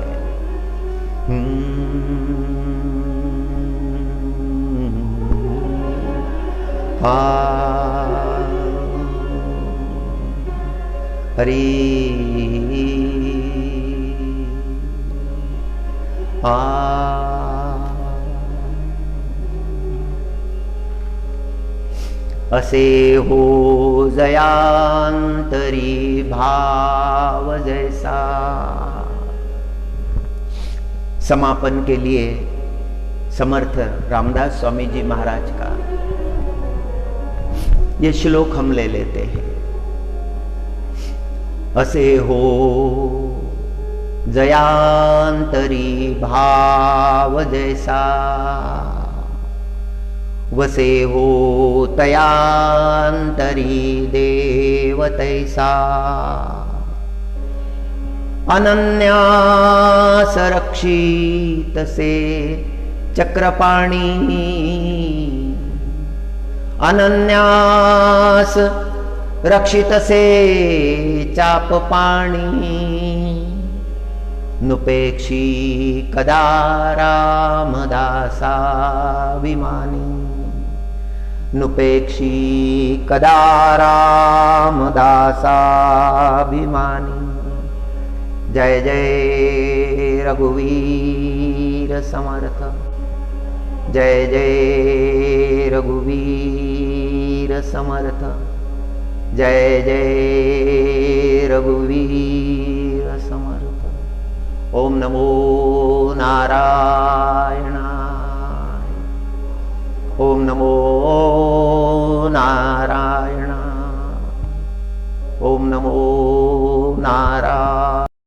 हरि असे हो जयांतरी भाव जैसा। समापन के लिए समर्थ रामदास स्वामी जी महाराज का ये श्लोक हम ले लेते हैं। असे हो जयांतरी भाव जैसा, वसे हो तयांतरी देव तैसा। अनन्यास रक्षित से चक्रपाणी, अनन्यास रक्षित से चाप पाणी, नुपेक्षी कदा रामदासाभिमानी, नुपेक्षी कदा रामदासाभिमानी। जय जय रघुवीर समर्थ, जय जय रघुवीर समर्थ, जय जय रघुवीर समर्थ। ओम नमो नारायणाय, ओम नमो नारायणाय, ओम नमो नारायणाय।